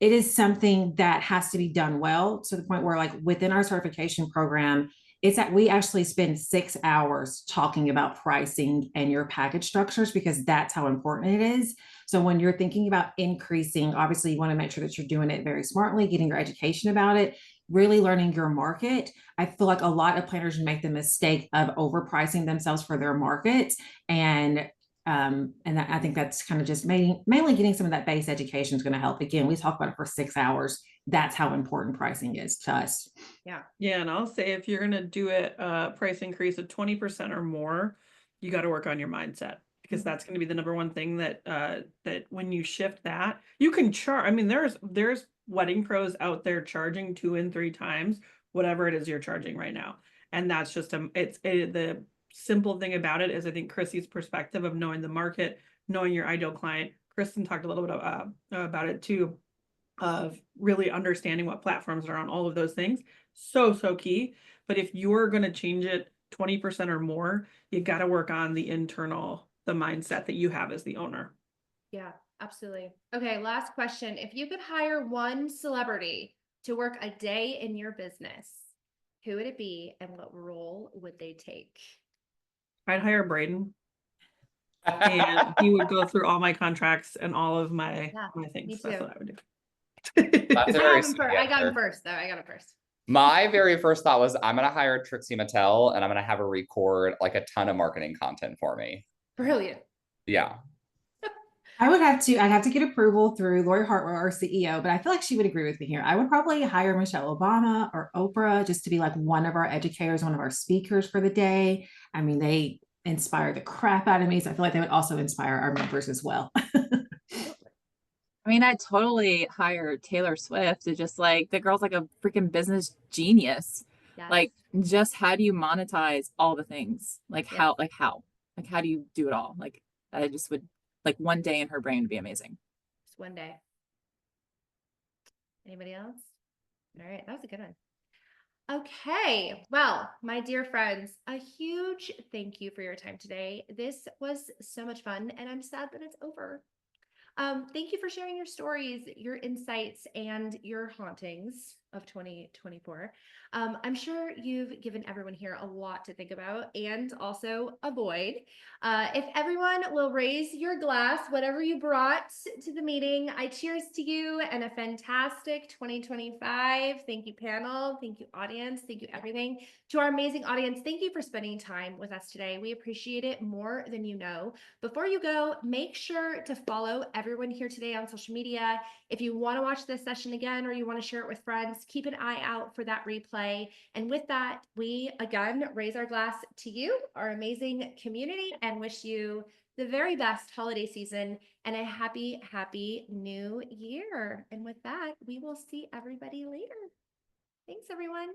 It is something that has to be done well to the point where like within our certification program, it's that we actually spend 6 hours talking about pricing and your package structures because that's how important it is. So when you're thinking about increasing, obviously you want to make sure that you're doing it very smartly, getting your education about it, really learning your market. I feel like a lot of planners make the mistake of overpricing themselves for their market. And I think that's kind of just mainly getting some of that base education is going to help. Again, we talk about it for 6 hours. That's how important pricing is to us. Yeah. Yeah. And I'll say if you're going to do it, price increase of 20% or more, you got to work on your mindset because that's going to be the number one thing that when you shift that, you can charge. I mean, there's wedding pros out there charging 2 and 3 times whatever it is you're charging right now. And that's just the simple thing about it is I think Krisy's perspective of knowing the market, knowing your ideal client. Kirsten talked a little bit about it too, of really understanding what platforms are on all of those things. So key. But if you're going to change it 20% or more, you got to work on the mindset that you have as the owner. Yeah, absolutely. Okay. Last question. If you could hire one celebrity to work a day in your business, who would it be and what role would they take? I'd hire Braden. And he would go through all my contracts and all of my things. That's what I would do. I got him first, though. I got him first. My very first thought was I'm going to hire Trixie Mattel and I'm going to have her record like a ton of marketing content for me. Brilliant. Yeah. I'd have to get approval through Lori Hartwell, our CEO, but I feel like she would agree with me here. I would probably hire Michelle Obama or Oprah just to be like one of our educators, one of our speakers for the day. I mean, they inspire the crap out of me. So I feel like they would also inspire our members as well. I mean, I'd totally hire Taylor Swift to just like, the girl's like a freaking business genius. Yes. Like, just how do you monetize all the things? Like, how do you do it all? Like, I just would, like, one day in her brain would be amazing. Just one day. Anybody else? All right, that was a good one. Okay, well, my dear friends, a huge thank you for your time today. This was so much fun, and I'm sad that it's over. Thank you for sharing your stories, your insights, and your hauntings of 2024. I'm sure you've given everyone here a lot to think about and also avoid. If everyone will raise your glass, whatever you brought to the meeting, I cheers to you and a fantastic 2025. Thank you, panel. Thank you, audience. Thank you, everything. To our amazing audience, thank you for spending time with us today. We appreciate it more than you know. Before you go, make sure to follow everyone here today on social media. If you want to watch this session again or you want to share it with friends, keep an eye out for that replay. And with that, we again raise our glass to you, our amazing community, and wish you the very best holiday season and a happy, happy new year. And with that, we will see everybody later. Thanks, everyone.